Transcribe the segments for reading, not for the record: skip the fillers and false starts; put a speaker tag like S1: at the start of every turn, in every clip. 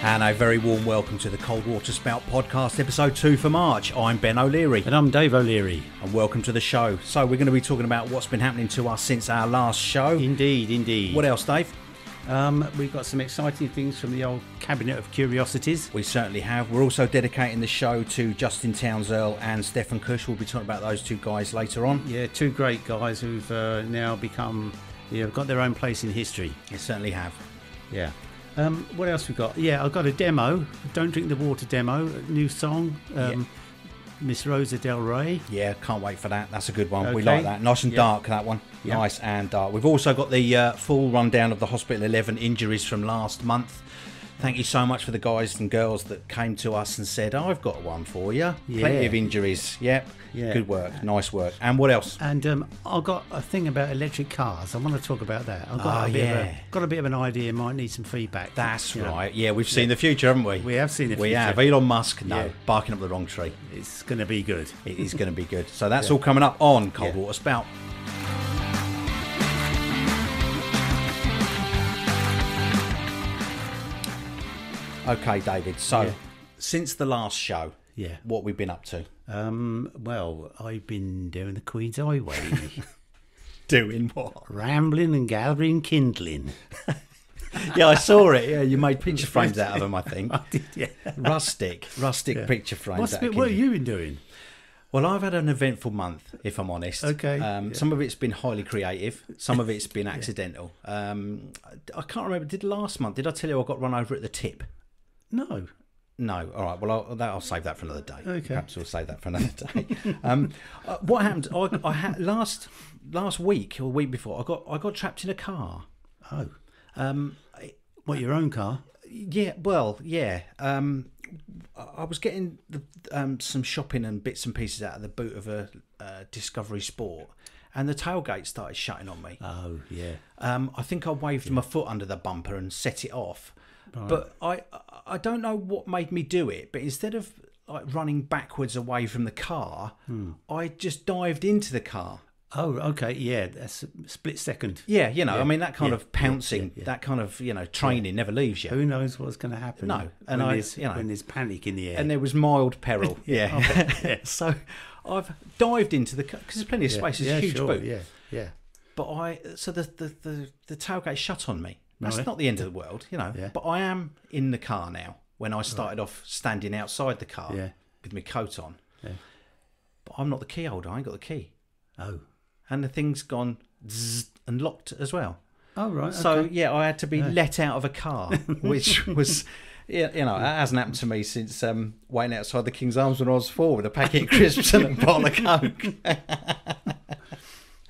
S1: And a very warm welcome to the Cold Water Spout podcast, episode 2 for March. I'm Ben O'Leary.
S2: And I'm Dave O'Leary.
S1: And welcome to the show. So we're going to be talking about what's been happening to us since our last show.
S2: Indeed, indeed.
S1: What else, Dave?
S2: We've got some exciting things from the old Cabinet of Curiosities.
S1: We certainly have. We're also dedicating the show to Justin Towns Earle and Stefan Cush. We'll be talking about those two guys later on.
S2: Yeah, two great guys who've now become, got their own place in history.
S1: They certainly have.
S2: Yeah. What else we got? Yeah, I've got a demo, Don't Drink the Water demo, a new song, Miss Rose Adele Ray.
S1: Yeah, can't wait for that. That's a good one.
S2: Okay.
S1: We like that. Nice and dark, that one. Yep. Nice and dark. We've also got the full rundown of the Hospital 11 injuries from last month. Thank you so much for the guys and girls that came to us and said, I've got one for you.
S2: Yeah.
S1: Plenty of injuries. Yep.
S2: Yeah.
S1: Good work. Nice work. And what else?
S2: And I've got a thing about electric cars. I want to talk about that. I've got got a bit of an idea. Might need some feedback.
S1: That's right. Yeah, we've seen the future, haven't we?
S2: We have seen the future.
S1: We have. Elon Musk, barking up the wrong tree.
S2: It's going to be good.
S1: It is going to be good. So that's all coming up on Cold Water Spout. Okay, David. So, since the last show, what we've been up to?
S2: Well, I've been doing the Queen's Highway.
S1: Doing what?
S2: Rambling and gathering kindling.
S1: Yeah, I saw it. Yeah, you made picture frames out of them, I think.
S2: I did, yeah.
S1: Rustic picture frames.
S2: What have you been doing?
S1: Well, I've had an eventful month, if I'm honest.
S2: Okay.
S1: Some of it's been highly creative. Some of it's been accidental. I can't remember. Did I tell you I got run over at the tip?
S2: No.
S1: All right. Well, I'll save that for another day.
S2: Okay.
S1: Perhaps we'll save that for another day. What happened? I had last week or week before. I got trapped in a car.
S2: Oh. What, your own car?
S1: Yeah. Well, yeah. I was getting some shopping and bits and pieces out of the boot of a Discovery Sport, and the tailgate started shutting on me.
S2: Oh, yeah.
S1: I think I waved my foot under the bumper and set it off.
S2: Right.
S1: But I don't know what made me do it, but instead of like running backwards away from the car, I just dived into the car.
S2: Oh, okay, yeah, that's a split second.
S1: Yeah, I mean, that kind of pouncing, that kind of, training never leaves you.
S2: Who knows what's going to happen?
S1: No, and
S2: when there's panic in the air.
S1: And there was mild peril, So I've dived into the car, because there's plenty of space, it's a huge boot.
S2: Yeah.
S1: But so the tailgate shut on me. That's
S2: Right.
S1: not the end of the world, but I am in the car now when I started off standing outside the car with my coat on. Yeah. But I'm not the key holder, I ain't got the key.
S2: Oh.
S1: And the thing's gone zzz and locked as well.
S2: Oh, right.
S1: So,
S2: okay.
S1: I had to be let out of a car, which was, that hasn't happened to me since waiting outside the King's Arms when I was 4 with a packet of crisps and a bottle of Coke.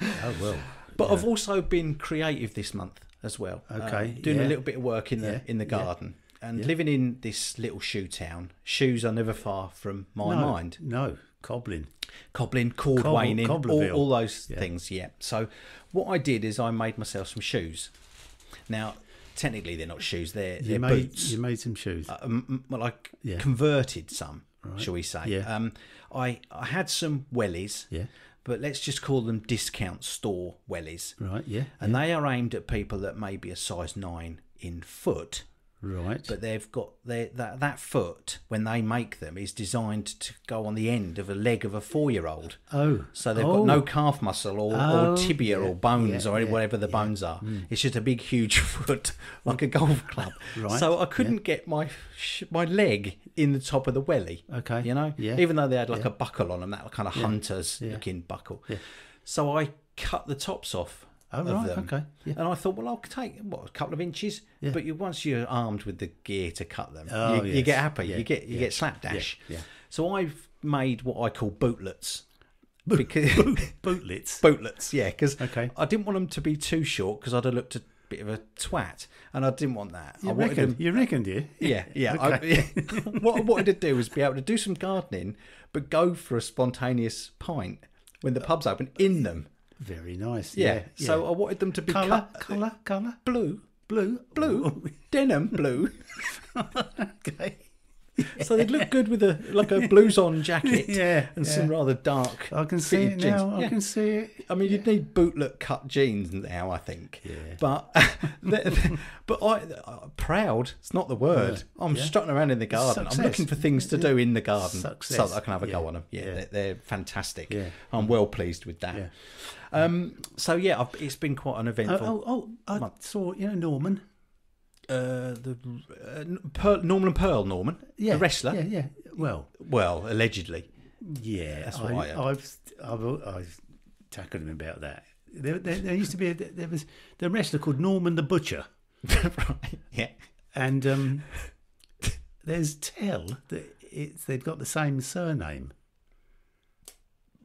S2: Oh, well.
S1: But I've also been creative this month as well.
S2: Okay.
S1: Doing a little bit of work in the garden. And living in this little shoe town, shoes are never far from my mind.
S2: No, cobbling,
S1: cordwaining, all those things, So what I did is I made myself some shoes. Now, technically they're not shoes, they're boots.
S2: You made some shoes?
S1: Well, I converted some, shall we say.
S2: Yeah.
S1: I had some wellies.
S2: Yeah.
S1: But let's just call them discount store wellies.
S2: Right, yeah.
S1: And they are aimed at people that may be a size 9 in foot.
S2: Right.
S1: But they've got that foot, when they make them, is designed to go on the end of a leg of a 4-year-old.
S2: Oh.
S1: So they've got no calf muscle or tibia or bones or whatever the bones are. It's just a big, huge foot, like a golf club.
S2: Right.
S1: So I couldn't get my leg in the top of the welly.
S2: Okay.
S1: Yeah. Even though they had like a buckle on them, that kind of hunter's looking buckle. Yeah. So I cut the tops off. Of them.
S2: Okay. Yeah.
S1: And I thought, well, I'll take a couple of inches. Yeah. But once you're armed with the gear to cut them, you get happy. Yeah. You get slapdash.
S2: Yeah.
S1: So I've made what I call bootlets. Because
S2: Bootlets,
S1: yeah. Because I didn't want them to be too short, because I'd have looked a bit of a twat, and I didn't want that.
S2: You reckoned, you?
S1: Yeah.
S2: Okay.
S1: What I wanted to do was be able to do some gardening, but go for a spontaneous pint when the pub's open in them.
S2: Very nice.
S1: Yeah. So I wanted them to be
S2: colour,
S1: blue, denim blue.
S2: Okay.
S1: So they'd look good with a blouson jacket and some rather dark.
S2: I can see it
S1: jeans.
S2: now. I can see it.
S1: I mean, you'd need bootlet cut jeans now, I think.
S2: Yeah.
S1: But proud. It's not the word. I'm strutting around in the garden.
S2: Success.
S1: I'm looking for things to do in the garden
S2: Success.
S1: so that I can have a go on them. Yeah, they're fantastic.
S2: Yeah.
S1: I'm well pleased with that.
S2: Yeah.
S1: So yeah, it's been quite an eventful.
S2: I saw Norman.
S1: Norman Pearl, the wrestler.
S2: Yeah. Well,
S1: allegedly.
S2: Yeah,
S1: that's what I heard.
S2: I've tackled him about that. There used to be there was the wrestler called Norman the Butcher.
S1: Right. Yeah.
S2: And there's tell that they've got the same surname,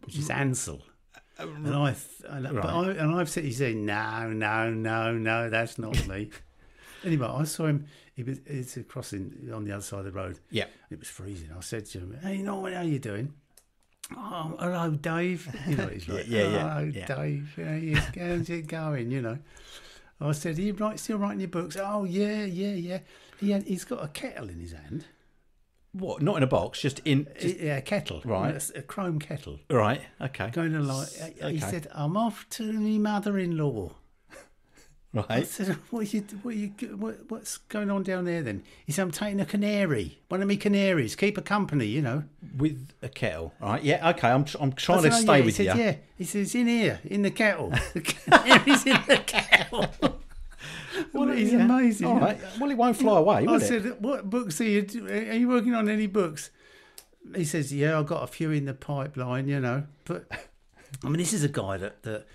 S2: which is Ansel. And I've said, he said, no, that's not me. Anyway, I saw him. It's crossing on the other side of the road.
S1: Yeah,
S2: it was freezing. I said to him, "Hey, Norman, how you doing?" "Oh, hello, Dave." You know what he's like. Hello, Dave. How's it going? You know. I said, "Are you still writing your books?" "Oh, yeah." He's got a kettle in his hand.
S1: What? Not in a box, just in...
S2: a kettle.
S1: Right.
S2: A chrome kettle.
S1: Right, okay.
S2: Going to he said, "I'm off to my mother-in-law."
S1: Right.
S2: I said, what's going on down there then? He said, "I'm taking a canary. One of me canaries. Keep her company, you know."
S1: With a kettle. Right, yeah, okay. I'm trying to stay with you.
S2: Yeah. He says, "In here, in the kettle." The canary's in the kettle. Well, he's amazing.
S1: All right. Well, it won't fly away, will it?
S2: I said, "What books are you working on? Any books?" He says, "Yeah, I've got a few in the pipeline, you know." But I mean, this is a guy that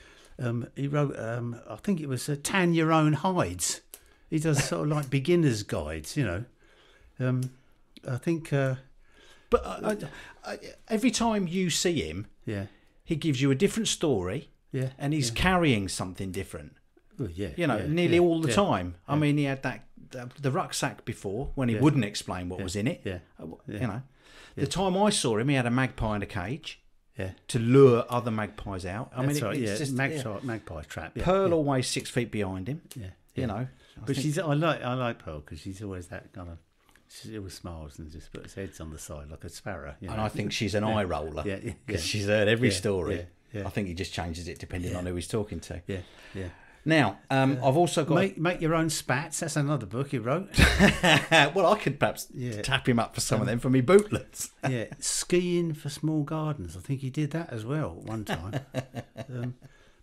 S2: he wrote. I think it was Tan Your Own Hides. He does sort of like beginners guides, you know. I think.
S1: But every time you see him, he gives you a different story.
S2: Yeah,
S1: and he's carrying something different.
S2: Well,
S1: nearly all the time. I mean, he had the rucksack before when he wouldn't explain what was in it. You know, the time I saw him, he had a magpie in a cage. Yeah. To lure other magpies out.
S2: It's just magpie trap. Yeah,
S1: Pearl always 6 feet behind him. Yeah. You know.
S2: But I like Pearl because she's always that kind of. She always smiles and just puts heads on the side like a sparrow. You know?
S1: And I think she's an eye roller. Because she's heard every story.
S2: Yeah.
S1: I think he just changes it depending on who he's talking to.
S2: Yeah.
S1: Now, I've also got...
S2: Make Your Own Spats. That's another book he wrote.
S1: Well, I could perhaps tap him up for some of them for me bootlets.
S2: Skiing for Small Gardens. I think he did that as well one time.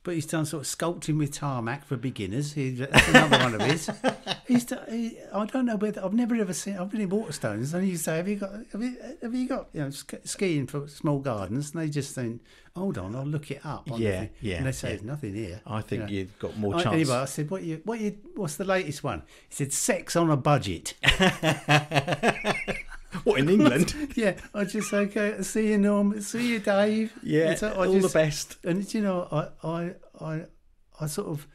S2: But he's done sort of sculpting with tarmac for beginners. That's another one of his. I don't know whether... I've never ever seen... I've been in Waterstones and you say, have you got skiing for small gardens? And they just think, hold on, I'll look it up. And they say, there's nothing here.
S1: I think you've got more chance.
S2: Anyway, I said, what's the latest one? He said, Sex on a Budget.
S1: What, in England?
S2: I just say, okay, see you, Norm. See you, Dave.
S1: All the best.
S2: And you know, I sort of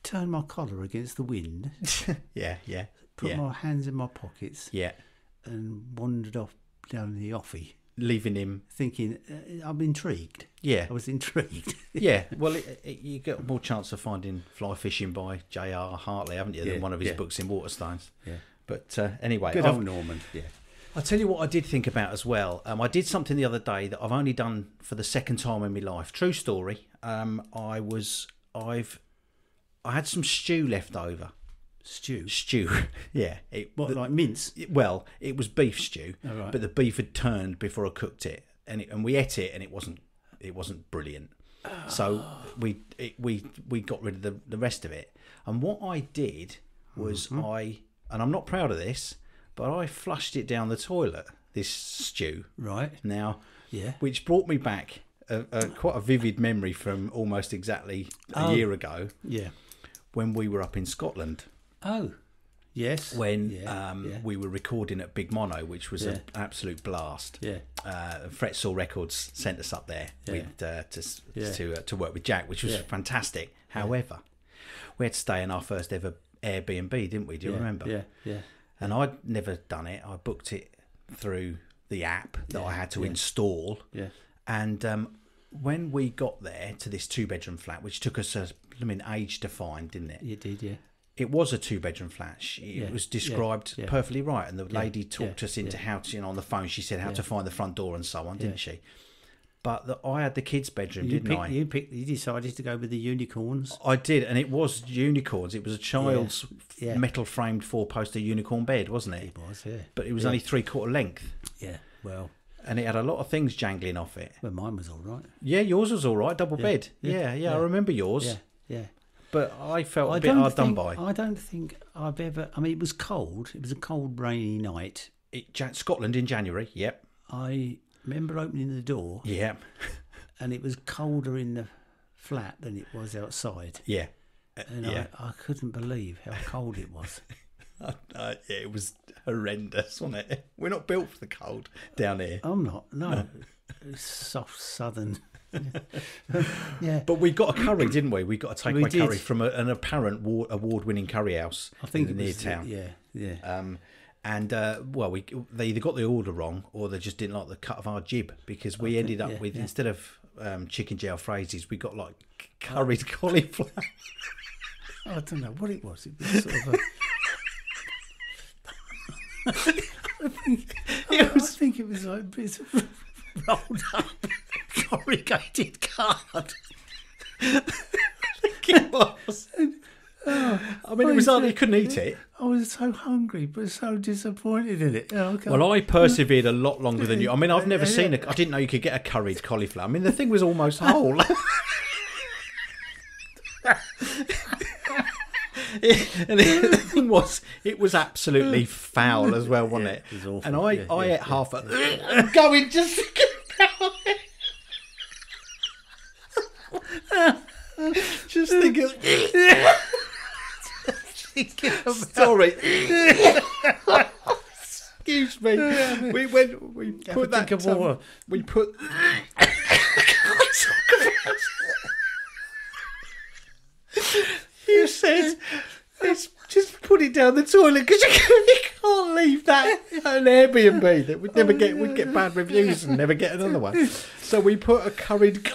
S2: turned my collar against the wind. Put my hands in my pockets. And wandered off down the offie,
S1: leaving him
S2: thinking, I'm intrigued. I was intrigued.
S1: Well, you get more chance of finding Fly Fishing by J.R. Hartley, haven't you, than one of his books in Waterstones. But anyway,
S2: good old Norman.
S1: I'll tell you what I did think about as well. I did something the other day that I've only done for the second time in my life. True story. I had some stew left over. Stew. Yeah.
S2: Like mince?
S1: Well, it was beef stew, but the beef had turned before I cooked it, and we ate it, and it wasn't brilliant. So we got rid of the rest of it. And what I did was and I'm not proud of this, but I flushed it down the toilet, this stew.
S2: Right.
S1: Now, which brought me back quite a vivid memory from almost exactly a year ago. Yeah. When we were up in Scotland.
S2: Oh, yes.
S1: When we were recording at Big Mono, which was an absolute blast. Yeah. Fretsaw Records sent us up there to work with Jack, which was fantastic. However, we had to stay in our first ever Airbnb, didn't we? Do you remember? Yeah. And I'd never done it. I booked it through the app that I had to install. Yeah. And when we got there to this 2-bedroom flat, which took us age to find, didn't it?
S2: It did, yeah.
S1: It was a 2-bedroom flat. It was described perfectly right, and the lady talked us into how to, on the phone. She said how to find the front door and so on, didn't she? But I had the kids' bedroom, didn't I?
S2: You decided to go with the unicorns.
S1: I did, and it was unicorns. It was a child's metal framed 4-poster unicorn bed, wasn't it?
S2: It was, yeah.
S1: But it was only 3/4 length.
S2: Yeah, well.
S1: And it had a lot of things jangling off it.
S2: Well, mine was all right.
S1: Yeah, yours was all right, double bed. Yeah, I remember yours.
S2: Yeah.
S1: But I felt a bit hard done by.
S2: I don't think I've ever... I mean, it was cold. It was a cold, rainy night.
S1: Scotland in January, yep.
S2: I remember opening the door.
S1: Yep.
S2: And it was colder in the flat than it was outside.
S1: Yeah.
S2: And I couldn't believe how cold it was.
S1: It was horrendous, wasn't it? We're not built for the cold down here.
S2: I'm not, no. Soft southern... Yeah,
S1: but we got a curry, didn't we? We got a takeaway curry from an apparent award-winning curry house.
S2: I think
S1: in near town. They either got the order wrong or they just didn't like the cut of our jib, because we ended up with instead of chicken jalfrezes, we got like curried cauliflower.
S2: I don't know what it was. It was sort of I think it was like bits of rolled up corrugated card.
S1: I think it was. I mean, it was hard. You couldn't eat it.
S2: I was so hungry, but so disappointed in it.
S1: Well, I persevered a lot longer than you. I mean, I've never seen I didn't know you could get a curried cauliflower. I mean, the thing was almost whole. And the thing was, it was absolutely foul as well, wasn't it?
S2: It was awful.
S1: And I ate half of it. I'm going just just thinking. Sorry. Excuse me. We put that. We put. You said, just put it down the toilet because you can't leave that an Airbnb that we'd get bad reviews and never get another one. So we put a curried.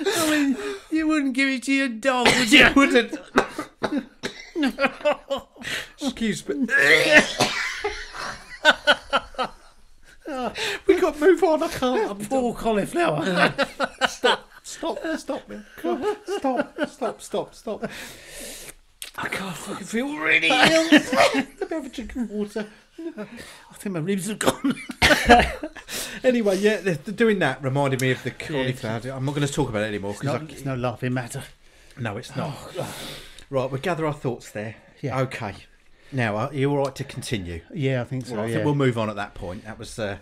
S2: I mean, you wouldn't give it to your dog, would you?
S1: Wouldn't. Excuse me. We got to move on. I can't.
S2: Poor cauliflower.
S1: Stop, man. Stop.
S2: I can't fucking feel really ill.
S1: Let me have a drink of water.
S2: I think my ribs have gone.
S1: Anyway, doing that reminded me of the cauliflower. I'm not going to talk about it anymore.
S2: It's no laughing matter.
S1: No, it's not. Right, we'll gather our thoughts there. Yeah. Okay. Now, are you all right to continue?
S2: Yeah, I think so.
S1: Well, I think we'll move on at that point. That was a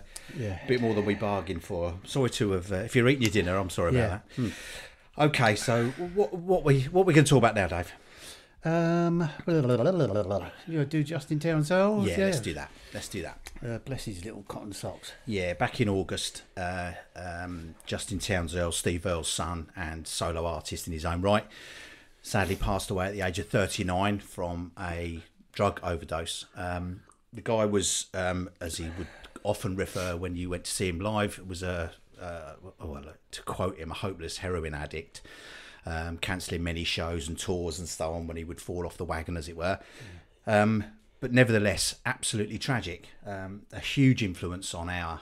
S1: bit more than we bargained for. Sorry to have. If you're eating your dinner, I'm sorry about that. Okay, so what we going to talk about now, Dave?
S2: You do Justin Townsend?
S1: Yeah, let's do that.
S2: Bless his little cotton socks.
S1: Yeah, back in August, Justin Townsend, Steve Earle's son and solo artist in his own right, sadly passed away at the age of 39 from a drug overdose. The guy was, as he would often refer when you went to see him live, was to quote him, a hopeless heroin addict, cancelling many shows and tours and so on when he would fall off the wagon, as it were. But nevertheless, absolutely tragic. A huge influence on our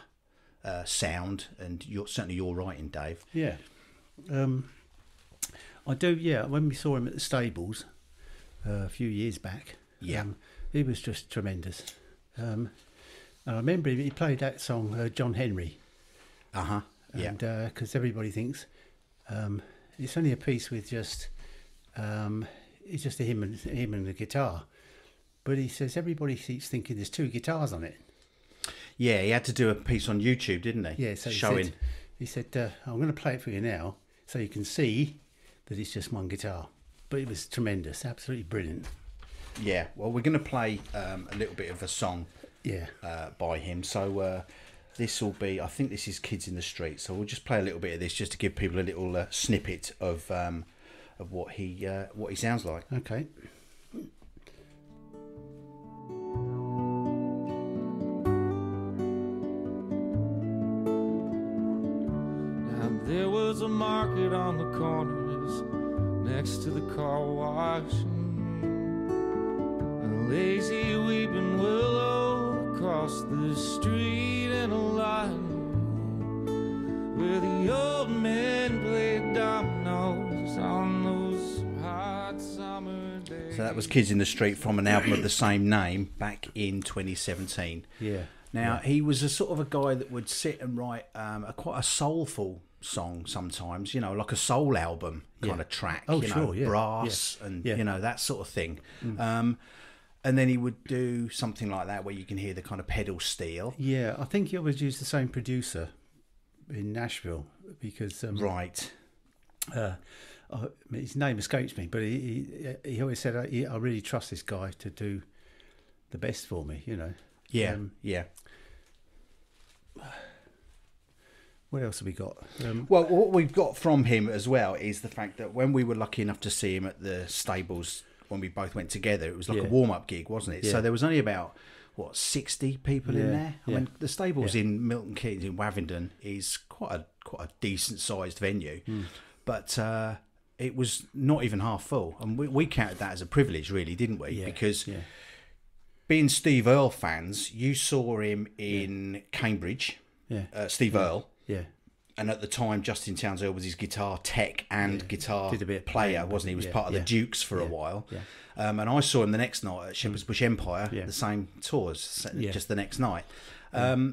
S1: sound, and certainly your writing, Dave.
S2: Yeah. I do, when we saw him at the stables a few years back, he was just tremendous. And I remember he played that song, John Henry.
S1: Uh-huh,
S2: and because everybody thinks it's only a piece with just it's just him and the guitar. But he says everybody keeps thinking there's two guitars on it.
S1: Yeah, he had to do a piece on YouTube, didn't he?
S2: Yeah, so
S1: showing.
S2: He said, I'm going to play it for you now so you can see that it's just one guitar. But it was tremendous, absolutely brilliant.
S1: Yeah, well, we're going to play a little bit of a song by him. So this will be, I think this is Kids in the Street. So we'll just play a little bit of this just to give people a little snippet of what he sounds like.
S2: Okay.
S3: There was a market on the corners next to the car wash, and a lazy weeping willow across the street, and a line where the old men played dominoes on those hot summer days.
S1: So that was Kids in the Street from an album of the same name back in 2017.
S2: Yeah.
S1: Now, he was a sort of a guy that would sit and write quite a soulful song sometimes, you know, like a soul album kind of track,
S2: Oh,
S1: you know,
S2: sure, yeah.
S1: brass and, you know, that sort of thing. And then he would do something like that where you can hear the kind of pedal steel.
S2: Yeah, I think he always used the same producer in Nashville because...
S1: Right.
S2: His name escapes me, but he always said, I really trust this guy to do the best for me, you know.
S1: Yeah, yeah.
S2: What else have we got?
S1: Well, what we've got from him as well is the fact that when we were lucky enough to see him at the stables when we both went together, it was like a warm-up gig, wasn't it?
S2: Yeah.
S1: So there was only about, 60 people in there? I
S2: Yeah.
S1: mean, the stables in Milton Keynes, in Wavendon, is quite a decent-sized venue. But it was not even half full. And we counted that as a privilege, really, didn't we?
S2: Yeah.
S1: Because being Steve Earle fans, you saw him in Cambridge, Steve Earle.
S2: Yeah.
S1: And at the time, Justin Townsend was his guitar tech and guitar
S2: Did a bit of
S1: player,
S2: playing,
S1: wasn't he? He was part of the Dukes for a while.
S2: Yeah.
S1: And I saw him the next night at Shepherd's Bush Empire, the same tours, just the next night.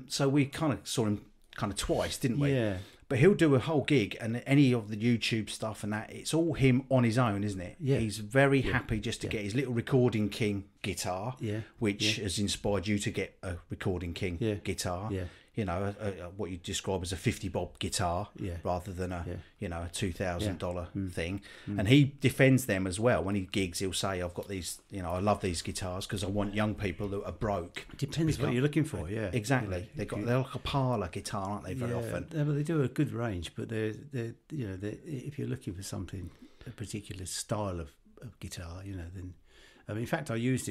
S1: So we kind of saw him kind of twice, didn't we?
S2: Yeah.
S1: But he'll do a whole gig, and any of the YouTube stuff and that, it's all him on his own, isn't it?
S2: Yeah.
S1: He's very happy just to get his little Recording King guitar, which has inspired you to get a Recording King guitar.
S2: Yeah.
S1: You know, what you describe as a 50 bob guitar rather than a a $2,000 thing. And he defends them as well. When he gigs, he'll say, I've got these, I love these guitars because I want young people that are broke.
S2: Depends what you're looking for,
S1: Exactly. They're like a parlour guitar, aren't they, very often?
S2: They do a good range, but they're if you're looking for something, a particular style of guitar, then... in fact, I used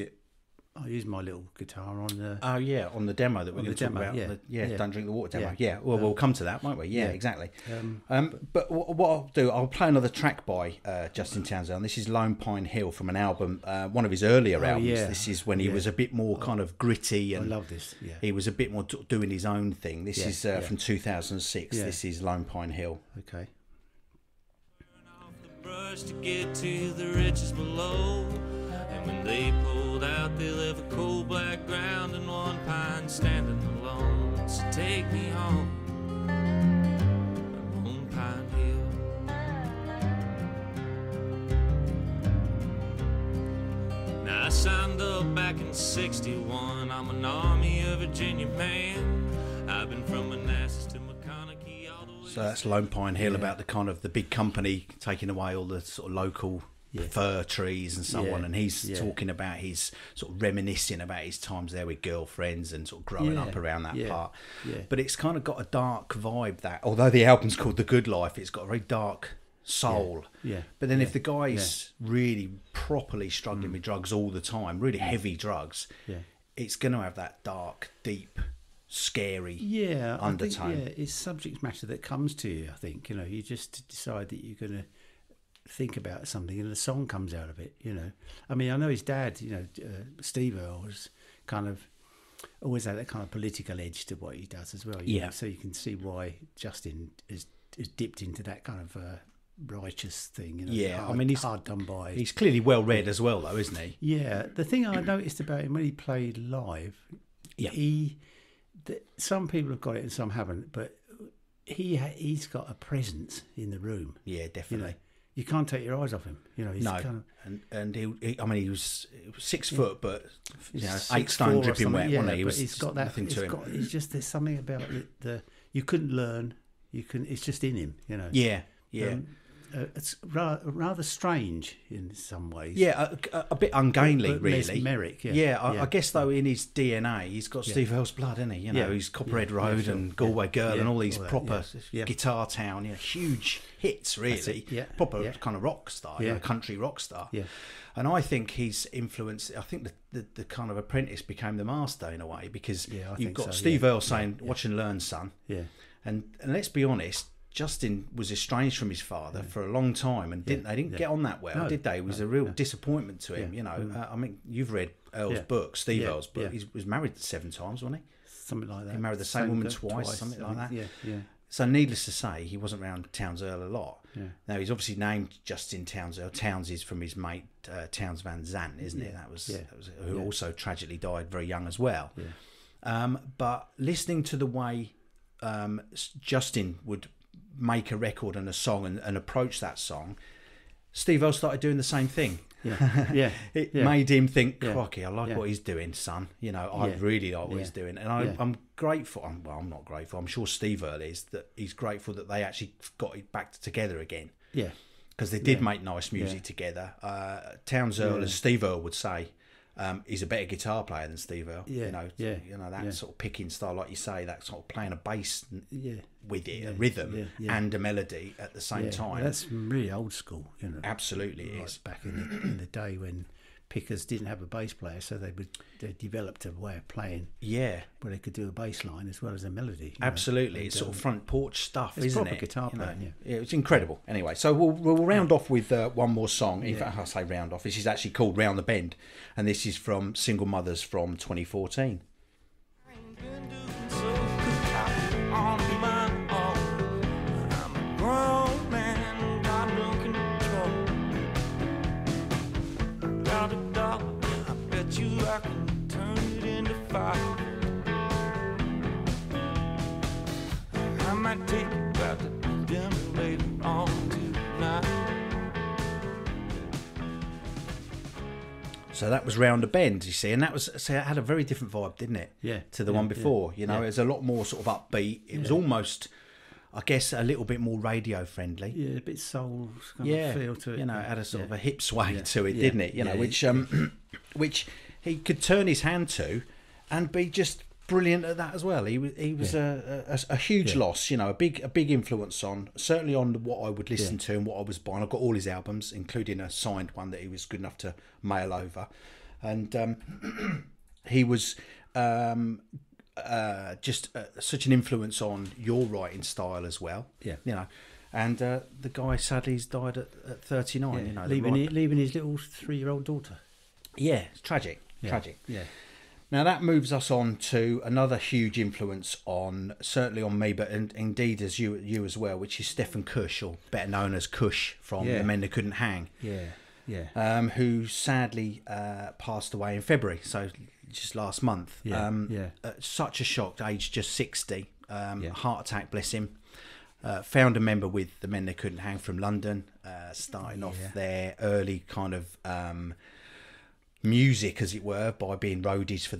S2: my little guitar on the...
S1: on the demo that we're going to talk about. Don't Drink the Water demo. We'll come to that, won't we? Yeah, exactly. But what I'll do, I'll play another track by Justin Townsend. This is Lone Pine Hill from an album, one of his earlier albums.
S2: Yeah.
S1: This is when he was a bit more kind of gritty. And
S2: I love this,
S1: he was a bit more doing his own thing. This is from 2006. This is Lone Pine Hill.
S2: Okay.
S3: Brush to get to the riches below, and when they pulled out they left a cold black ground and one pine standing alone. So take me home, Lone Pine Hill. Now I signed up back in '61. I'm an Army of Virginia man. I've been from Manassas to McConaughey all the way.
S1: So that's Lone Pine Hill, about the kind of the big company taking away all the sort of local fir trees and so on, and he's talking about his sort of reminiscing about his times there with girlfriends and sort of growing up around that part. But it's kind of got a dark vibe, that although the album's called The Good Life, it's got a very dark soul. But then if the guy's really properly struggling with drugs all the time, really heavy drugs, it's going to have that dark, deep, scary undertone.
S2: I think, it's subject matter that comes to you. I think you just decide that you're going to think about something, and a song comes out of it. I mean, I know his dad, Steve Earle, was kind of always had that kind of political edge to what he does as well. You know? So you can see why Justin is dipped into that kind of righteous thing.
S1: I mean, he's
S2: hard done by.
S1: He's clearly well read as well, though, isn't he?
S2: Yeah. The thing I noticed about him when he played live, some people have got it and some haven't, but he's got a presence in the room.
S1: Yeah, definitely.
S2: You can't take your eyes off him. He's kind of,
S1: and he was 6 foot, but 8 stone dripping wet. Wasn't he?
S2: But he's got that.
S1: Nothing to him.
S2: It's just there's something about it. You couldn't learn. It's just in him.
S1: Yeah.
S2: It's rather strange in some ways.
S1: Yeah, a bit ungainly,
S2: but
S1: really.
S2: Mesmeric,
S1: I guess, though, in his DNA, he's got Steve Earle's blood, isn't he? He's Copperhead Road and Galway Girl and all these proper Guitar Town, huge hits, really. Proper kind of rock star, country rock star. Yeah. And I think he's influenced. I think the kind of apprentice became the master in a way, because you've got Steve Earle saying, "Watch and learn, son."
S2: Yeah.
S1: And let's be honest, Justin was estranged from his father for a long time, and they didn't get on that well, did they? It was a real disappointment to him. You know, I mean, you've read Earle's book, Steve Earle's book. He was married 7 times, wasn't he?
S2: Something like that.
S1: He married the same woman twice, something like that.
S2: Yeah.
S1: So needless to say, he wasn't around Townes Earle a lot.
S2: Yeah.
S1: Now, he's obviously named Justin Townes Earle. Townes is from his mate Townes Van Zandt, isn't it? That was who also tragically died very young as well. Yeah. But listening to the way Justin would make a record and a song and approach that song, Steve Earle started doing the same thing. It made him think, crikey, I like what he's doing, son. You know, I really like what he's doing. And I'm grateful. Well, I'm not grateful. I'm sure Steve Earle is, that he's grateful that they actually got it back together again. Yeah. Because they did make nice music together. Townes Earle, as Steve Earle would say, he's a better guitar player than Steve Earle. You know that sort of picking style, like you say, that sort of playing a bass with it, a rhythm and a melody at the same time.
S2: That's really old school, you know.
S1: Absolutely, it is.
S2: Back in the day when pickers didn't have a bass player, so they developed a way of playing. Yeah, where they could do a bass line as well as a melody.
S1: Absolutely, it's sort of front porch stuff, isn't it?
S2: It's proper guitar playing. Yeah,
S1: it's incredible. Anyway, so we'll round off with one more song. In fact, I'll say round off. This is actually called Round the Bend, and this is from Single Mothers from 2014.
S3: I can turn it into fire. I might take you out to dinner later on tonight.
S1: So that was Round a Bend, you see, and that was, so it had a very different vibe, didn't it?
S2: Yeah.
S1: To the one before, you know, it was a lot more sort of upbeat. It was almost, I guess, a little bit more radio friendly.
S2: Yeah, a bit soul kind of feel to it.
S1: You know, it had a sort of a hip sway to it, didn't it? You know, which he could turn his hand to and be just brilliant at that as well. He was a huge loss, you know, a big influence on, certainly on what I would listen to and what I was buying. I've got all his albums, including a signed one that he was good enough to mail over. And he was just such an influence on your writing style as well. Yeah. You know, and the guy sadly he's died at 39, you know.
S2: Leaving his little 3-year-old daughter.
S1: Yeah, it's tragic. Tragic. Yeah. Now that moves us on to another huge influence on, certainly on me, but indeed as you as well, which is Stefan Cush, or better known as Cush from The Men That Couldn't Hang. Who sadly passed away in February, so just last month. Such a shock, aged just 60. Heart attack, bless him. Founder member with The Men That Couldn't Hang from London, starting off their early kind of music, as it were, by being roadies for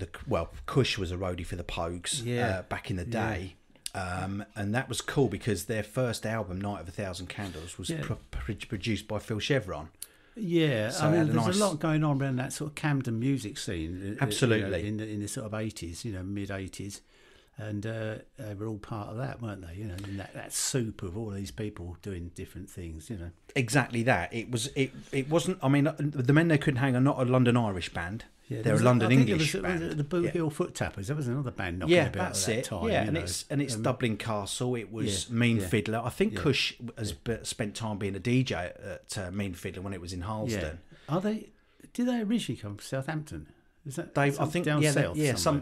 S1: Cush was a roadie for the Pogues back in the day. And that was cool because their first album, Night of 1,000 Candles, was produced by Phil Chevron.
S2: Yeah, so I mean, there's a lot going on around that sort of Camden music scene.
S1: Absolutely.
S2: In the sort of 80s, you know, mid-80s. And they were all part of that, weren't they? You know, in that soup of all these people doing different things, you know.
S1: Exactly that. It wasn't, I mean, The Men They Couldn't Hang are not a London Irish band. Yeah, they're a London English band.
S2: The Boot Hill Foot Tappers. That was another band knocking about
S1: that's
S2: at that
S1: it.
S2: time.
S1: Yeah, and it's Dublin Castle. It was Mean Fiddler. I think Cush has spent time being a DJ at Mean Fiddler when it was in Harlesden.
S2: Are they? Did they originally come from Southampton? Is that
S1: I think
S2: down south?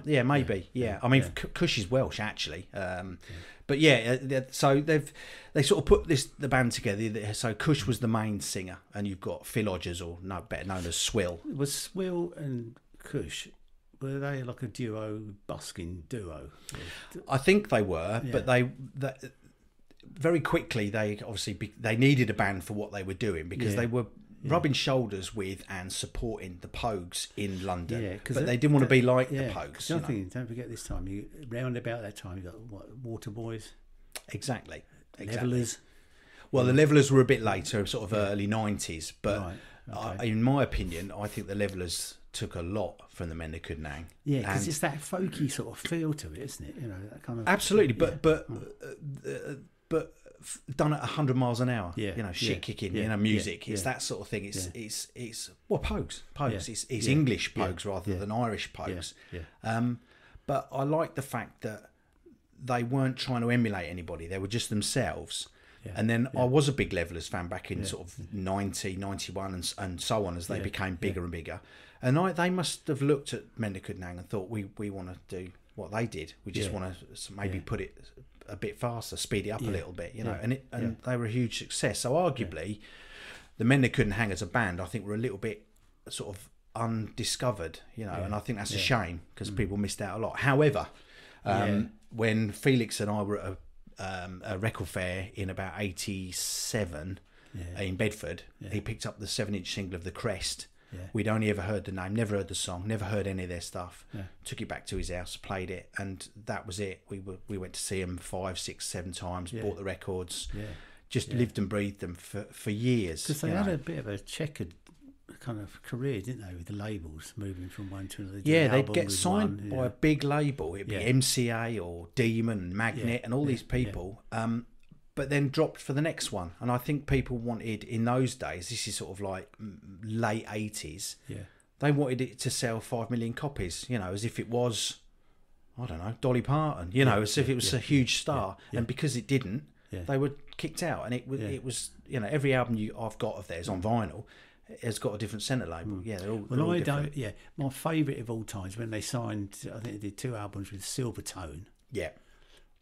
S1: Maybe. I mean, Cush is Welsh actually. But so they sort of put the band together. So Cush was the main singer, and you've got Phil Hodges, or better known as Swill.
S2: Was Swill and Cush, were they like a busking duo?
S1: I think they were, but they very quickly they obviously they needed a band for what they were doing because they were rubbing shoulders with and supporting the Pogues in London, but they didn't want to be like the Pogues.
S2: Don't forget this time. Round about that time, you got Waterboys.
S1: Exactly.
S2: Levellers.
S1: Well, the Levellers were a bit later, sort of early 90s, but in my opinion, I think the Levellers took a lot from The Men That Couldn't Hang.
S2: Yeah, because it's that folky sort of feel to it, isn't it? You know, that kind of
S1: absolutely, but done at 100 miles an hour, shit kicking, music. It's that sort of thing. It's Pogues. It's English Pogues rather than Irish Pogues. But I like the fact that they weren't trying to emulate anybody. They were just themselves. And then I was a big Levellers fan back in sort of 90, 91 and so on as they became bigger and bigger. And they must have looked at Men That Couldn't Hang and thought, we want to do what they did. We just want to maybe put it a bit faster, speed it up a little bit, you know. And they were a huge success. So arguably, the Men That Couldn't Hang as a band, I think, were a little bit sort of undiscovered, you know. And I think that's a shame because people missed out a lot. However, when Felix and I were at a record fair in about 87 in Bedford, he picked up the 7-inch single of The Crest. We'd only ever heard the name, never heard the song, never heard any of their stuff. Took it back to his house, played it, and that was it. We went to see him 5, 6, 7 times, bought the records, just lived and breathed them for years.
S2: Because they had a bit of a checkered kind of career, didn't they, with the labels moving from one to another?
S1: Yeah, they'd get signed by a big label. It'd be MCA or Demon, Magnet, and all these people. But then dropped for the next one. And I think people wanted, in those days, this is sort of like late 80s, they wanted it to sell 5 million copies, you know, as if it was, I don't know, Dolly Parton, you know, as if it was a huge star. And because it didn't, they were kicked out. And it was, you know, every album I've got of theirs on vinyl has got a different centre label. Yeah, they're all different.
S2: My favourite of all times when they signed, I think they did 2 albums with Silvertone.
S1: Yeah.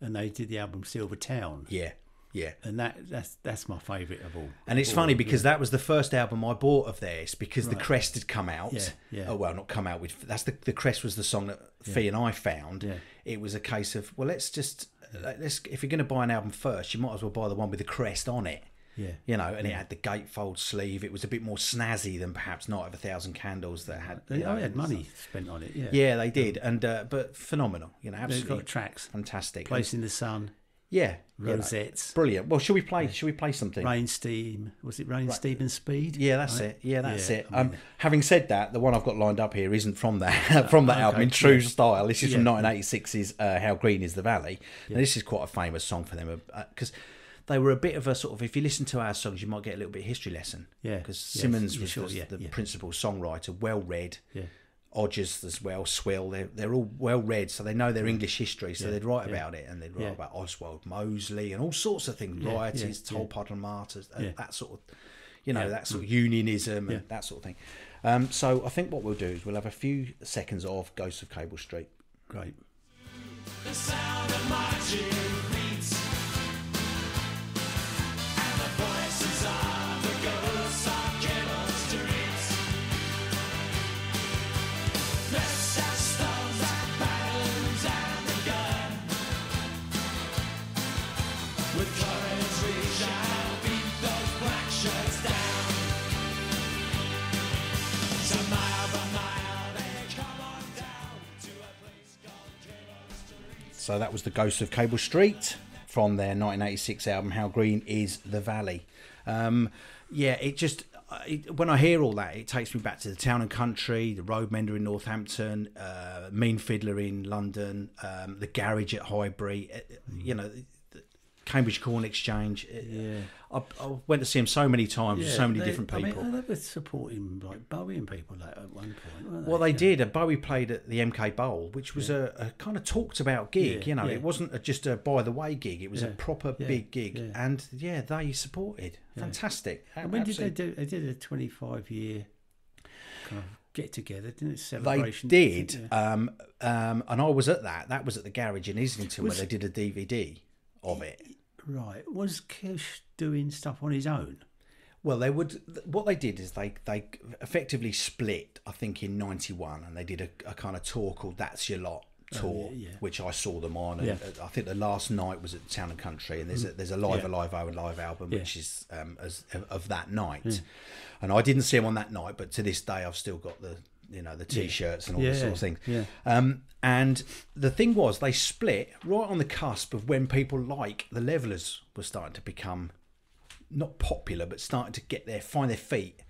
S2: And they did the album Silver Town.
S1: Yeah. Yeah,
S2: and that's my favourite of all.
S1: And it's funny because that was the first album I bought of theirs because The Crest had come out. Oh well, not come out with. That's the Crest was the song that Fee and I found. It was a case of let's if you're going to buy an album first, you might as well buy the one with the Crest on it. You know, and it had the gatefold sleeve. It was a bit more snazzy than perhaps Night of 1,000 Candles that had.
S2: They had money spent on it.
S1: Yeah, they did, and but phenomenal. You know, absolutely
S2: got tracks,
S1: fantastic.
S2: Place in the Sun.
S1: Yeah,
S2: Rosettes.
S1: Brilliant. Well, shall we play something?
S2: Rain, Steam. Was it Rain, Steam and Speed?
S1: Yeah, that's it. Yeah, that's it. Having said that, the one I've got lined up here isn't from that album in true style. This is from 1986's How Green Is the Valley. Now, this is quite a famous song for them because they were a bit of a sort of, if you listen to our songs, you might get a little bit of history lesson. Yeah. Because Simmons was the principal songwriter, well read. Yeah. Odgers as well, Swill, they're all well read, so they know their English history, so they'd write about it, and they'd write about Oswald Mosley and all sorts of things, rioties, Toll Puddle Martyrs, that sort of, you know, that sort of unionism and that sort of thing. So I think what we'll do is we'll have a few seconds of Ghosts of Cable Street.
S2: Great.
S4: The sound of marching beats and the voices of the ghosts of Cable Street. Dressed as stones and battles and the gun. With courage we shall beat those black shirts down. So mile by mile they come on down to a place called Cable Street.
S1: So that was the Ghosts of Cable Street from their 1986 album How Green Is the Valley. When I hear all that, it takes me back to the Town and Country, the Roadmender in Northampton, Mean Fiddler in London, the Garage at Highbury, you know, the Cambridge Corn Exchange. I went to see him so many times with so many different people.
S2: I mean, they were supporting like Bowie and people like at one point, weren't they?
S1: Well, they did. Bowie played at the MK Bowl, which was a kind of talked about gig. You know, it wasn't just a by the way gig. It was a proper big gig, and they supported. Fantastic.
S2: And when did they do? They did a 25-year kind of get together, didn't it? Celebration.
S1: They did, and I was at that. That was at the Garage in Islington where they did a DVD of it.
S2: Right. Was Cush doing stuff on his own?
S1: Well, they would. What they did is they effectively split, I think, in '91, and they did a kind of tour called That's Your Lot tour, which I saw them on. And I think the last night was at Town and Country, and there's a live album, which is of that night. And I didn't see them on that night, but to this day, I've still got the T-shirts and all this sort of thing. And the thing was, they split right on the cusp of when people like the Levellers were starting to become not popular, but starting to find their feet.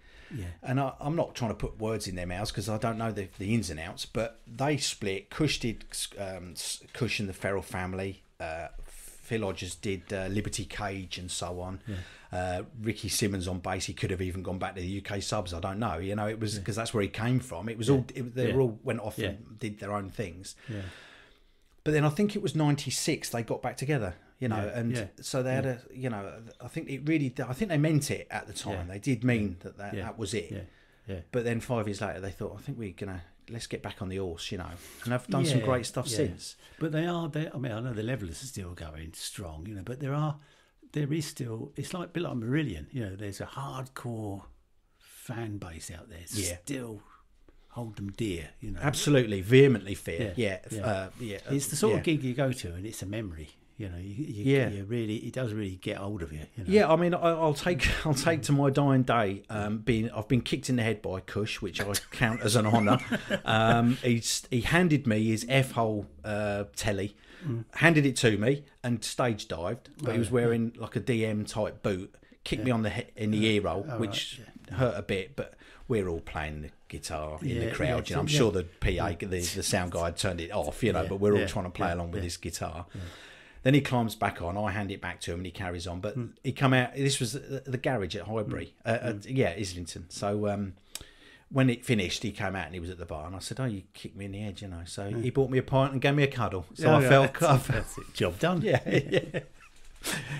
S1: And I'm not trying to put words in their mouths because I don't know the ins and outs, but they split. Cush did Cush and the Ferrell Family. Phil Odgers did Liberty Cage and so on. Ricky Simmons on bass. He could have even gone back to the UK subs. I don't know. You know, it was because that's where he came from. It was all they all went off and did their own things. But then I think it was '96 they got back together. you know, so they had a, you know, I think they meant it at the time. They did mean that was it. But then 5 years later, they thought, I think let's get back on the horse, you know, and I've done some great stuff since.
S2: But I mean, I know the Levellers are still going strong, you know, but there is still, it's like a bit like Marillion, you know, there's a hardcore fan base out there. Still hold them dear, you know.
S1: Absolutely, vehemently fear.
S2: It's the sort of gig you go to, and it's a memory. You know, you really, it does really get hold of you. You know?
S1: Yeah, I mean, I'll take to my dying day. I've been kicked in the head by Cush, which I count as an honour. He handed me his F-hole telly, handed it to me, and stage dived. But he was wearing like a DM type boot. Kicked me on in the ear roll, which hurt a bit, but we're all playing the guitar in the crowd. You know, I'm sure the PA, the sound guy, had turned it off. You know, but we're all trying to play along with this guitar. Then he climbs back on. I hand it back to him, and he carries on. But he come out. This was the garage at Highbury, Islington. So when it finished, he came out and he was at the bar, and I said, "Oh, you kicked me in the head, you know." So he bought me a pint and gave me a cuddle. So I felt
S2: that's it. Job done.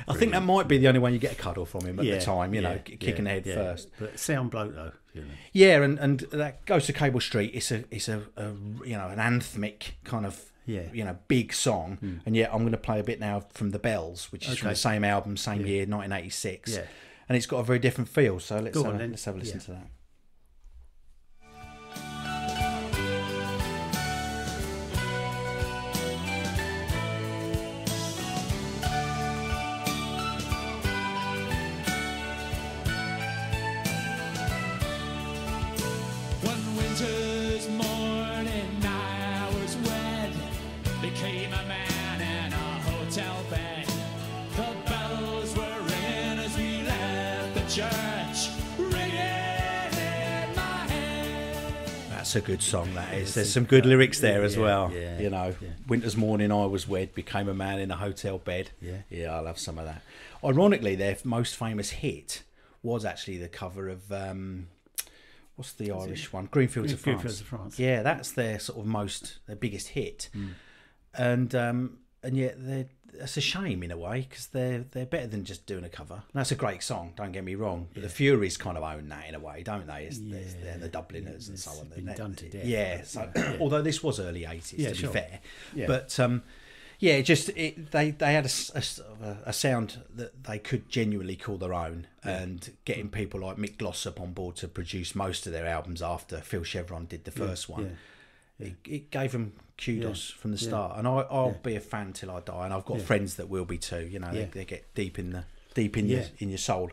S1: I think that might be the only one you get a cuddle from him at the time, you know, kicking the head first.
S2: But sound bloke though, you know.
S1: Yeah, and that goes to Cable Street. It's a you know, an anthemic kind of you know, big song. And I'm going to play a bit now from The Bells, which is from the same album, same year, 1986. And it's got a very different feel. So let's have a listen to that. That's a good song, that is. There's some good lyrics there as well. You know, winter's morning I was wed, became a man in a hotel bed. I love some of that. Ironically, their most famous hit was actually the cover of what's the Irish one? Greenfields of France. Yeah, that's their sort of their biggest hit. And yet that's a shame in a way, because they're better than just doing a cover. That's a great song, don't get me wrong, but the Furies kind of own that in a way, don't they? They're the Dubliners and so on.
S2: It's been done to death.
S1: So although this was early 80s, to be fair, but they had a sound that they could genuinely call their own, and getting people like Mick Glossop on board to produce most of their albums after Phil Chevron did the first one. It gave them kudos from the start, and I'll be a fan till I die, and I've got friends that will be too. You know, they get deep in your soul,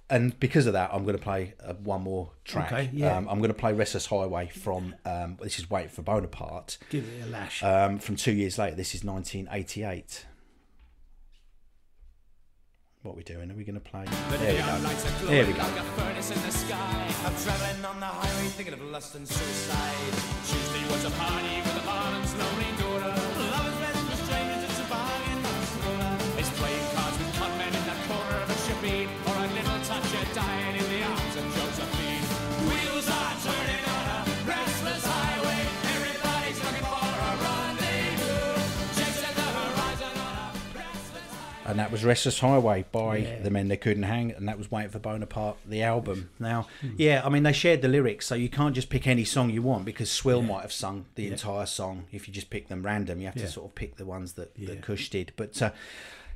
S1: and because of that, I'm going to play one more track. I'm going to play "Restless Highway" from this is "Wait for Bonaparte."
S2: Give it a lash.
S1: From 2 years later. This is 1988. What are we doing? Are we going to play? There we go. There we go.
S4: Like a furnace in the sky. I'm traveling on the highway thinking of lust and suicide. Tuesday was a party with a Barnum's lonely daughter. Love is best for strangers, it's a bargain, not a stroller. It's playing cards with conmen in that corner of a shipping, or a little touch of dying in the arms of Josephine. Wheels are turning on a restless highway. Everybody's looking for a rendezvous. Chasing the horizon on a restless highway.
S1: And that was Restless Highway by The Men They Couldn't Hang, and that was Waiting for Bonaparte, the album. Now, I mean, they shared the lyrics, so you can't just pick any song you want, because Swill might have sung the entire song. If you just pick them random, you have to sort of pick the ones that Cush did. But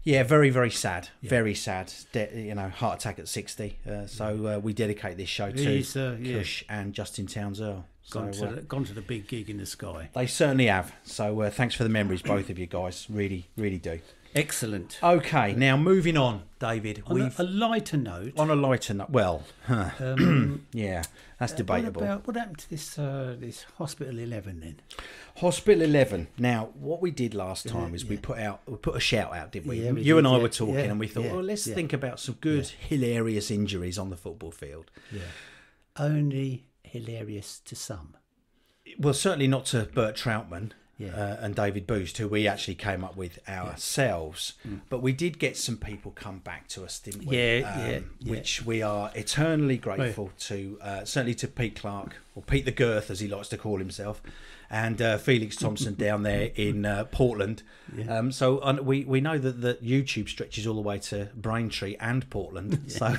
S1: very, very sad, very sad. You know, heart attack at 60. So we dedicate this show to Cush and Justin Townes Earle.
S2: Gone to the big gig in the sky.
S1: They certainly have. So thanks for the memories, both of you guys. Really, really do.
S2: Excellent.
S1: Okay, now moving on, David.
S2: On a lighter note.
S1: On a lighter note, well, that's debatable.
S2: What happened to this Hospital 11 then?
S1: Hospital 11. Now, what we did last time is we put a shout out, didn't we?
S2: Yeah, we
S1: you
S2: did,
S1: and I were talking, and we thought,
S2: well,
S1: let's think about some good, hilarious injuries on the football field.
S2: Yeah. Only hilarious to some.
S1: Well, certainly not to Bert Troutman. and David Boost, who we actually came up with ourselves. But we did get some people come back to us, didn't we? Which we are eternally grateful to, certainly to Pete Clark, or Pete the Girth, as he likes to call himself, and Felix Thompson down there in Portland. So we know that YouTube stretches all the way to Braintree and Portland. So.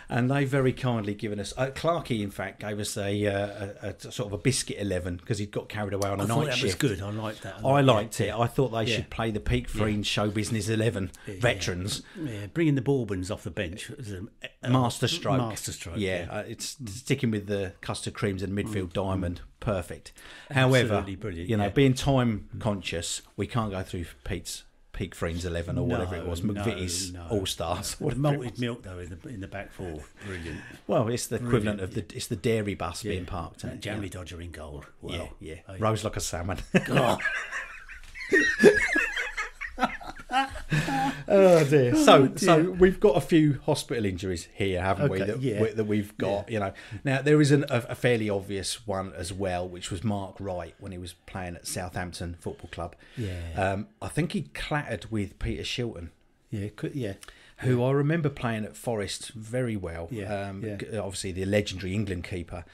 S1: And they very kindly given us. Clarkey, in fact, gave us a sort of a biscuit 11 because he'd got carried away on a night shift.
S2: That was good. I liked that.
S1: I liked it. I thought they should play the Peak Friends Show Business 11 veterans.
S2: Bringing the Bourbons off the bench was a
S1: masterstroke.
S2: Masterstroke.
S1: It's sticking with the custard creams and midfield diamond. Perfect. However, brilliant, being time conscious, we can't go through Pete's Peak Friends 11 or whatever it was, McVitie's All Stars.
S2: The malted milk though in the back four, brilliant.
S1: Well, it's the equivalent of it's the dairy bus being parked.
S2: And Jamley Dodger in gold. Well,
S1: rose like a salmon. Oh dear. So we've got a few hospital injuries here, haven't we? That we've got. Now there is a fairly obvious one as well, which was Mark Wright when he was playing at Southampton Football Club. I think he clattered with Peter Shilton. Who I remember playing at Forest very well. Obviously the legendary England keeper.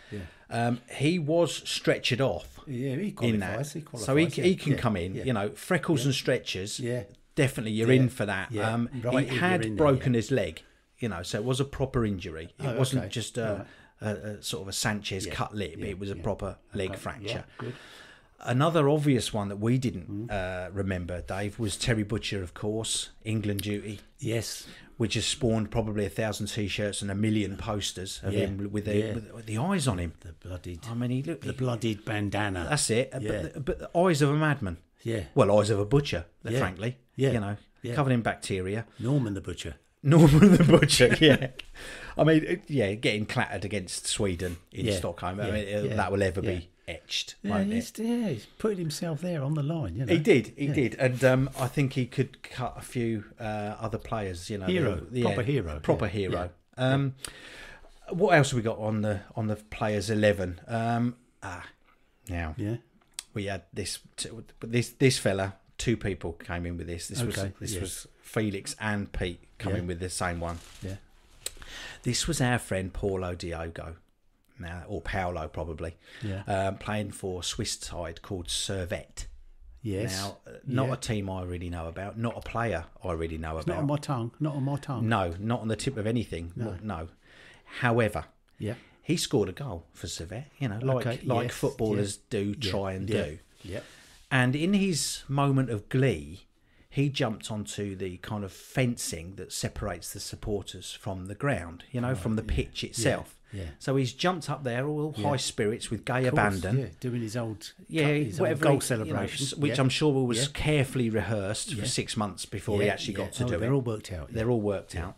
S1: He was stretchered off.
S2: He qualifies.
S1: So he can come in. Freckles and stretchers. Definitely, you're in for that. He had broken his leg, so it was a proper injury. It wasn't just a sort of a Sanchez cut lip. It was a proper leg fracture. Another obvious one that we didn't remember, Dave, was Terry Butcher, of course, England duty.
S2: Yes.
S1: Which has spawned probably 1,000 T-shirts and 1 million posters of him with the eyes on him.
S2: The bloodied.
S1: I mean, the
S2: bloodied bandana.
S1: That's it. But the eyes of a madman. Well, eyes of a butcher, frankly. Covered in bacteria.
S2: Norman the Butcher.
S1: I mean, getting clattered against Sweden in Stockholm. I mean, that will ever be etched.
S2: He's putting himself there on the line.
S1: He did, and I think he could cut a few other players. Proper hero. What else have we got on the players 11? Now we had this fella. Two people came in with this. This was Felix and Pete coming with the same one. This was our friend Paulo Diogo, or Paolo probably, playing for a Swiss side called Servette. Now, not a team I really know about, not a player I really know about.
S2: Not on my tongue.
S1: No, not on the tip of anything. No. However, he scored a goal for Servette. Like footballers do try and do. And in his moment of glee, he jumped onto the kind of fencing that separates the supporters from the ground, from the pitch itself. So he's jumped up there, all high spirits with gay abandon.
S2: Doing his old
S1: goal
S2: celebrations.
S1: Which I'm sure was carefully rehearsed for 6 months before he actually got to do it.
S2: They're all worked out.
S1: They're all worked out.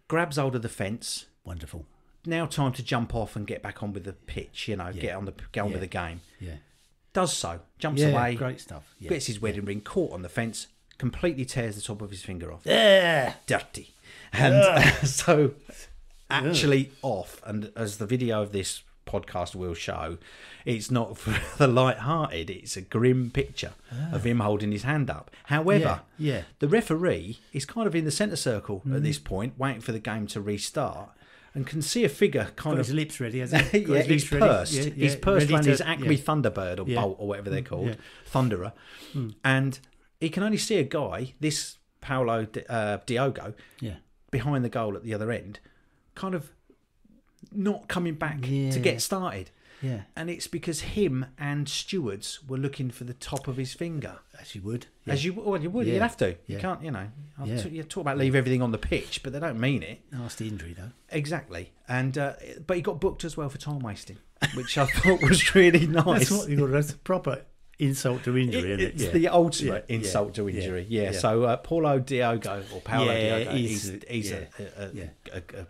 S1: Grabs hold of the fence.
S2: Wonderful.
S1: Now time to jump off and get back on with the pitch, get on with the game. Does so, jumps away,
S2: great stuff.
S1: Gets his wedding ring caught on the fence, completely tears the top of his finger off. Dirty. And so actually off, and as the video of this podcast will show, it's not for the light-hearted, it's a grim picture of him holding his hand up. However, the referee is kind of in the centre circle at this point, waiting for the game to restart. And can see a figure
S2: got his lips ready, hasn't he?
S1: He's pursed. He's pursed around his Acme Thunderbird or Bolt or whatever they're called, Thunderer. And he can only see a guy, this Paulo Diogo, behind the goal at the other end, kind of not coming back to get started. And it's because him and stewards were looking for the top of his finger.
S2: As you would.
S1: You'd have to. You can't, you talk about leave everything on the pitch, but they don't mean it.
S2: Nasty injury, though.
S1: Exactly. And but he got booked as well for time wasting, which I thought was really nice.
S2: That's proper insult to injury, isn't it?
S1: It's the ultimate insult to injury. So Paulo Diogo, or Paulo Diogo, he's a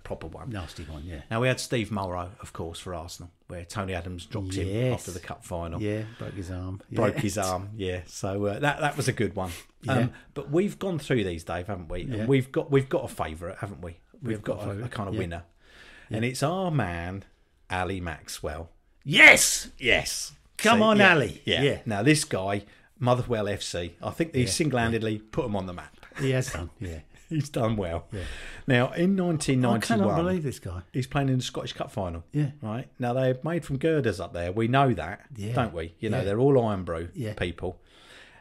S1: proper one.
S2: Nasty one,
S1: Now we had Steve Morrow, of course, for Arsenal, where Tony Adams dropped him after the cup final.
S2: Broke his arm.
S1: So that was a good one. But we've gone through these, Dave, haven't we? And we've got a favourite, haven't we? We've got a kind of winner. And it's our man, Ali Maxwell.
S2: Yes.
S1: Yes.
S2: Come on, Ali.
S1: Yeah.
S2: Yeah.
S1: Now, this guy, Motherwell FC, I think he single-handedly put him on the map.
S2: He has done. Yeah.
S1: He's done well.
S2: Yeah.
S1: Now, in
S2: I
S1: 1991,
S2: cannot believe this guy.
S1: he's playing in the Scottish Cup final.
S2: Yeah.
S1: Right? Now, they're made from girders up there. We know that,
S2: Yeah.
S1: don't we? You know,
S2: Yeah.
S1: they're all Iron Brew
S2: Yeah.
S1: people.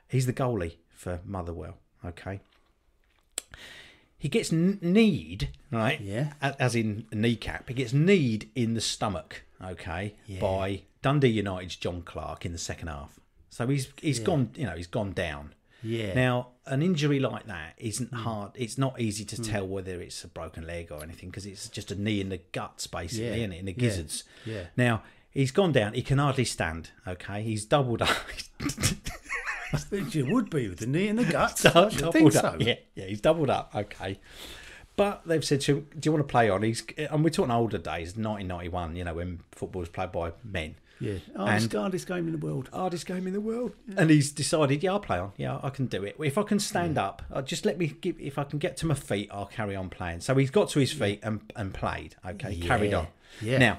S1: He's the goalie for Motherwell, okay? He gets kneed, right?
S2: Yeah.
S1: As in kneecap. He gets kneed in the stomach, okay,
S2: Yeah.
S1: by Dundee United's John Clark in the second half. So he's gone, he's gone down.
S2: Yeah.
S1: Now, an injury like that isn't hard. It's not easy to tell whether it's a broken leg or anything because it's just a knee in the guts, basically,
S2: Yeah.
S1: isn't it? In the gizzards.
S2: Yeah.
S1: Now, he's gone down. He can hardly stand, okay? He's doubled up.
S2: I think you would be with the knee in the guts.
S1: Doubled
S2: I think so.
S1: up. Yeah, he's doubled up, okay. But they've said to him, do you want to play on? And we're talking older days, 1991, when football was played by men.
S2: Yeah.
S1: And-
S2: hardest game in the world.
S1: Hardest game in the world. And he's decided, I'll play on. Yeah, I can do it. If I can stand up, just let me if I can get to my feet, I'll carry on playing. So he's got to his feet and played. Okay,
S2: Yeah.
S1: carried on.
S2: Yeah.
S1: Now,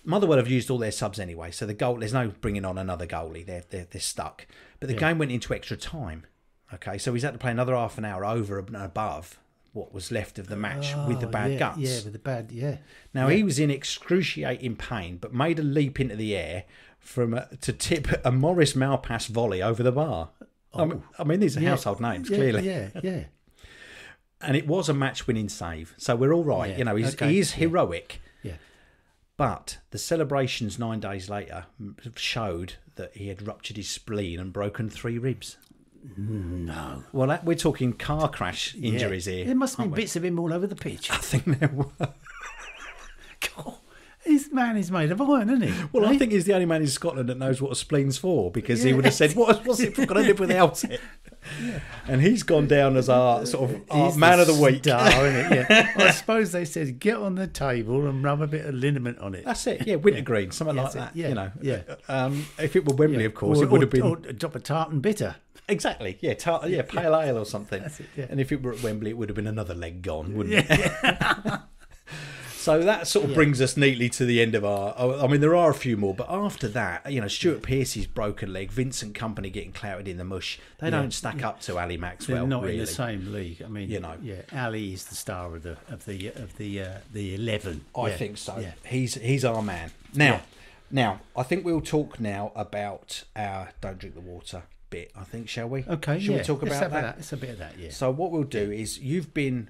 S1: Motherwell have used all their subs anyway, so there's no bringing on another goalie. They're stuck. But the game went into extra time. Okay, so he's had to play another half an hour over and above what was left of the match with the bad guts.
S2: Yeah, with the bad, yeah.
S1: Now, he was in excruciating pain, but made a leap into the air to tip a Maurice Malpass volley over the bar. I mean, these are household names, clearly.
S2: Yeah.
S1: And it was a match-winning save, so we're all right.
S2: Yeah,
S1: He is heroic.
S2: Yeah.
S1: But the celebrations 9 days later showed that he had ruptured his spleen and broken 3 ribs.
S2: No.
S1: Well, we're talking car crash injuries here.
S2: There must have been
S1: aren't we?
S2: bits of him all over the pitch.
S1: I think there were.
S2: God, this man is made of iron, isn't he?
S1: Well, I
S2: Eh?
S1: think he's the only man in Scotland that knows what a spleen's for, because he would have said, "What's it for? Got to live without it." And he's gone down as our sort of our
S2: He's
S1: man of the week.
S2: star, isn't it? Yeah. I suppose they said get on the table and rub a bit of liniment on it.
S1: That's it. Yeah, wintergreen, something like
S2: That's
S1: that.
S2: it, yeah, yeah.
S1: If it were Wembley, of course,
S2: Or-
S1: it would have been
S2: or a drop of tartan bitter.
S1: exactly. Yeah, pale ale or something.
S2: That's it, yeah.
S1: And if it were at Wembley, it would have been another leg gone, wouldn't it? So that sort of brings us neatly to the end of our. I mean, there are a few more, but after that, Stuart Pearce's broken leg, Vincent Kompany getting clouted in the mush. They don't stack up to Ali Maxwell.
S2: They're not
S1: really.
S2: in the same league. I mean, Ali is the star of the 11.
S1: I think so. Yeah. He's our man. Now, I think we'll talk now about our Don't Drink the Water bit, I think, shall we?
S2: Okay,
S1: Shall we talk about that?
S2: It's a bit of that, yeah.
S1: So what we'll do is you've been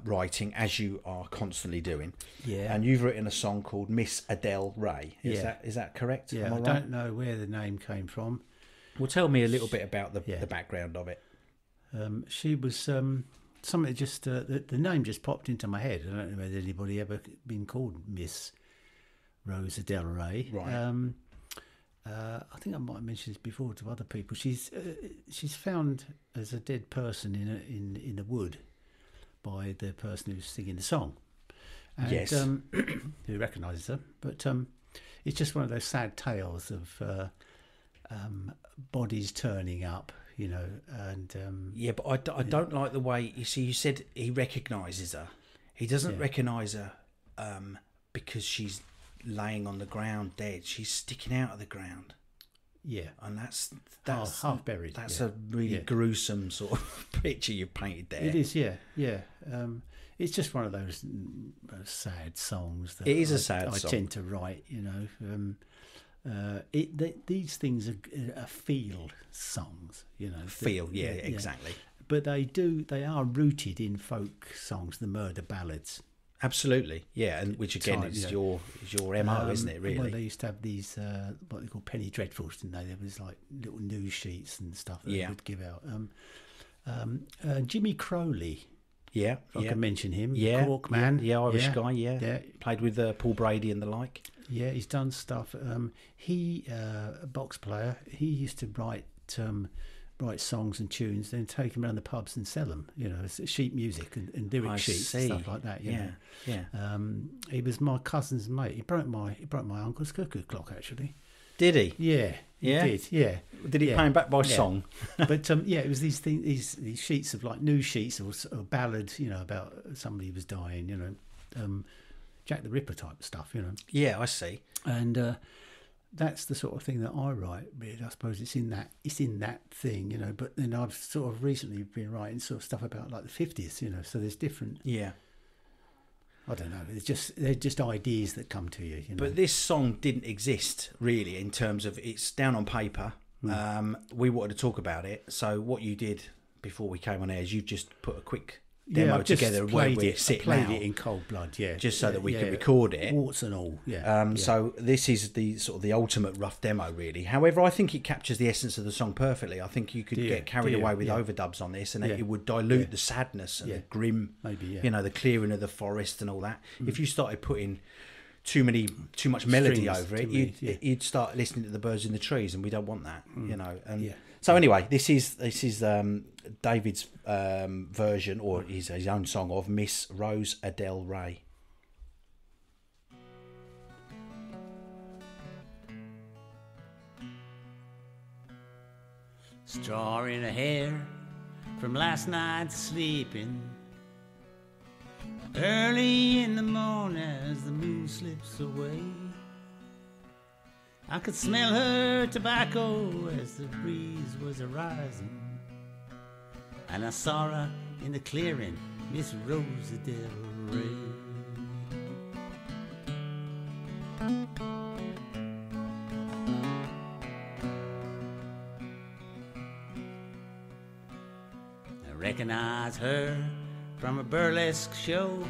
S1: writing, as you are constantly doing,
S2: Yeah.
S1: and you've written a song called Miss Adele Ray. Is
S2: Yeah.
S1: that correct?
S2: Yeah,
S1: Am
S2: I
S1: right?
S2: don't know where the name came from.
S1: Well, tell me a little bit about the
S2: Yeah.
S1: background of it.
S2: She was something just the name just popped into my head. I don't know whether anybody ever been called Miss Rose Adele Ray.
S1: Right.
S2: I think I might have mentioned this before to other people. She's found as a dead person in the wood by the person who's singing the song. And,
S1: Yes.
S2: who recognises her. But it's just one of those sad tales of bodies turning up, and
S1: Yeah, but I don't like the way you said he recognises her. He doesn't recognise her because she's laying on the ground dead. She's sticking out of the ground.
S2: yeah,
S1: And that's
S2: half buried.
S1: That's
S2: yeah.
S1: a really
S2: Yeah.
S1: gruesome sort of picture you've painted there.
S2: It is, yeah. It's just one of those sad songs that
S1: It is a sad
S2: I
S1: song.
S2: tend to write. These things are feel songs.
S1: Exactly.
S2: But they are rooted in folk songs, the murder ballads.
S1: Absolutely, yeah, and which again
S2: Time,
S1: is
S2: yeah.
S1: your MO, isn't it? Really?
S2: Well, they used to have these what they call penny dreadfuls, didn't they? There was like little news sheets and stuff that they would give out. Jimmy Crowley,
S1: yeah,
S2: if I can mention him,
S1: yeah,
S2: Cork man,
S1: yeah, Irish guy, yeah,
S2: yeah.
S1: played with Paul Brady and the like.
S2: Yeah, he's done stuff. He, a box player, he used to write songs and tunes, then take them around the pubs and sell them. As sheet music and lyric
S1: I
S2: sheets
S1: see.
S2: and stuff like that.
S1: Yeah.
S2: He was my cousin's mate. He broke my uncle's cuckoo clock, actually.
S1: Did he?
S2: Yeah,
S1: Yeah?
S2: he did. Yeah.
S1: Did he pay him back by song?
S2: But it was these sheets of like news sheets or ballads, about somebody who was dying. Jack the Ripper type stuff.
S1: Yeah, I see.
S2: And that's the sort of thing that I write. But I suppose it's in that thing, you know. But then I've sort of recently been writing sort of stuff about like the 50s, you know. So there's different.
S1: Yeah.
S2: I don't know. They're just ideas that come to you, you know.
S1: But this song didn't exist really in terms of it's down on paper. We wanted to talk about it. So what you did before we came on air is you just put a quick demo together where we're sitting now.
S2: I played it in cold blood, yeah.
S1: Just so that we could record it.
S2: Warts and all, yeah.
S1: So this is the sort of the ultimate rough demo, really. However, I think it captures the essence of the song perfectly. I think you could get carried away with overdubs on this, and it would dilute the sadness and the grim, you know, the clearing of the forest and all that. If you started putting too much melody over it, you'd start listening to the birds in the trees, and we don't want that, you know. And so anyway, this is David's version, or his own song of Miss Rose Adele Ray.
S5: Straw in her hair from last night's sleeping. Early in the morning as the moon slips away, I could smell her tobacco as the breeze was arising, and I saw her in the clearing, Miss Rose Adele Ray. I recognize her from a burlesque show,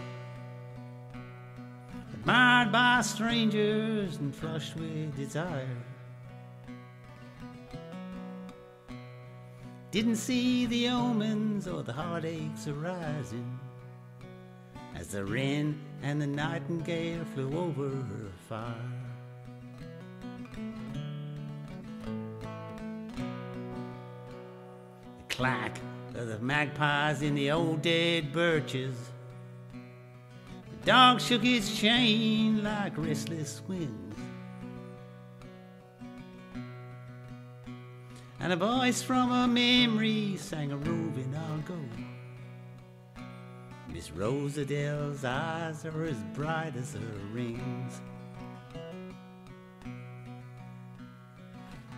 S5: admired by strangers and flushed with desire. Didn't see the omens or the heartaches arising as the wren and the nightingale flew over her fire. The clack of the magpies in the old dead birches, the dog shook his chain like restless winds, and a voice from a memory sang a roving I'll go. Miss Rose Adele's eyes are as bright as her rings.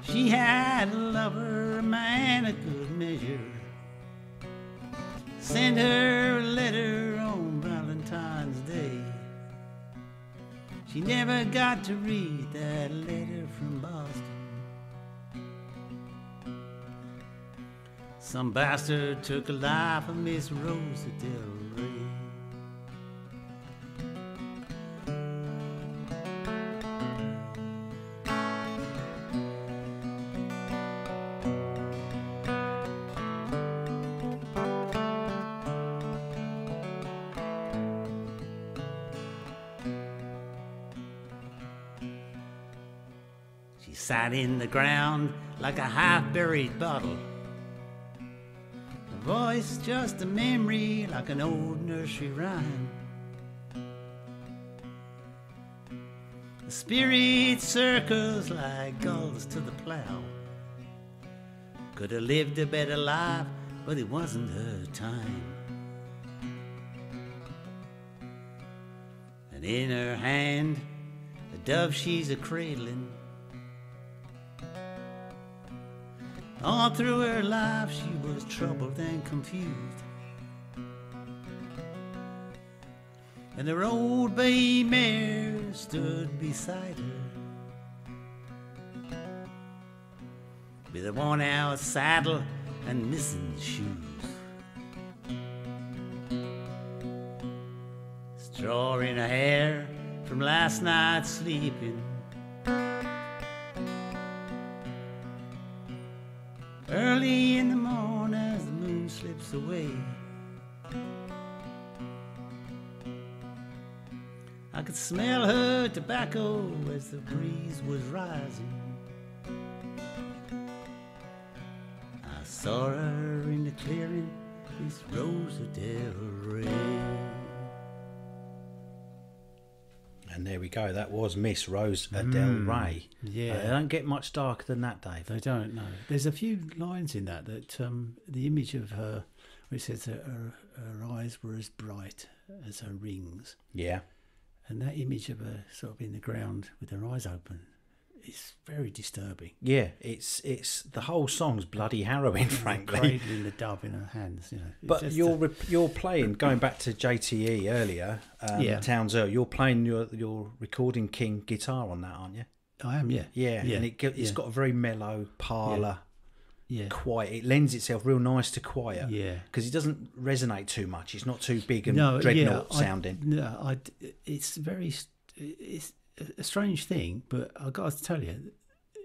S5: She had a lover, a man of good measure, sent her a letter on Valentine's Day. She never got to read that letter from Boston. Some bastard took the life of Miss Rose Adele Ray. She sat in the ground like a half-buried bottle, her voice just a memory like an old nursery rhyme. The spirit circles like gulls to the plow. Could have lived a better life, but it wasn't her time. And in her hand, a dove she's a cradling. All through her life she was troubled and confused, and her old bay mare stood beside her with a worn-out saddle and missing shoes. Straw in her hair from last night's sleeping. Early in the morning as the moon slips away, I could smell her tobacco as the breeze was rising. I saw her in the clearing, Miss Rose Adele Ray.
S1: And there we go. That was Miss Rose Adele Ray.
S2: Yeah.
S1: They don't get much darker than that, Dave.
S2: They don't, no. There's a few lines in that the image of her, which says that her eyes were as bright as her rings.
S1: Yeah.
S2: And that image of her sort of in the ground with her eyes open it's very disturbing.
S1: Yeah, it's the whole song's bloody harrowing, frankly.
S2: Cradling the dove in her hands, you know. It's
S1: But
S2: just
S1: you're playing, going back to JTE earlier, Towns Earle, you're playing your Recording King guitar on that, aren't you?
S2: I am, yeah.
S1: Yeah, and it's got a very mellow parlour, quiet. It lends itself real nice to quiet.
S2: Yeah.
S1: Because it doesn't resonate too much. It's not too big and dreadnought sounding.
S2: It's a strange thing, but I got to tell you,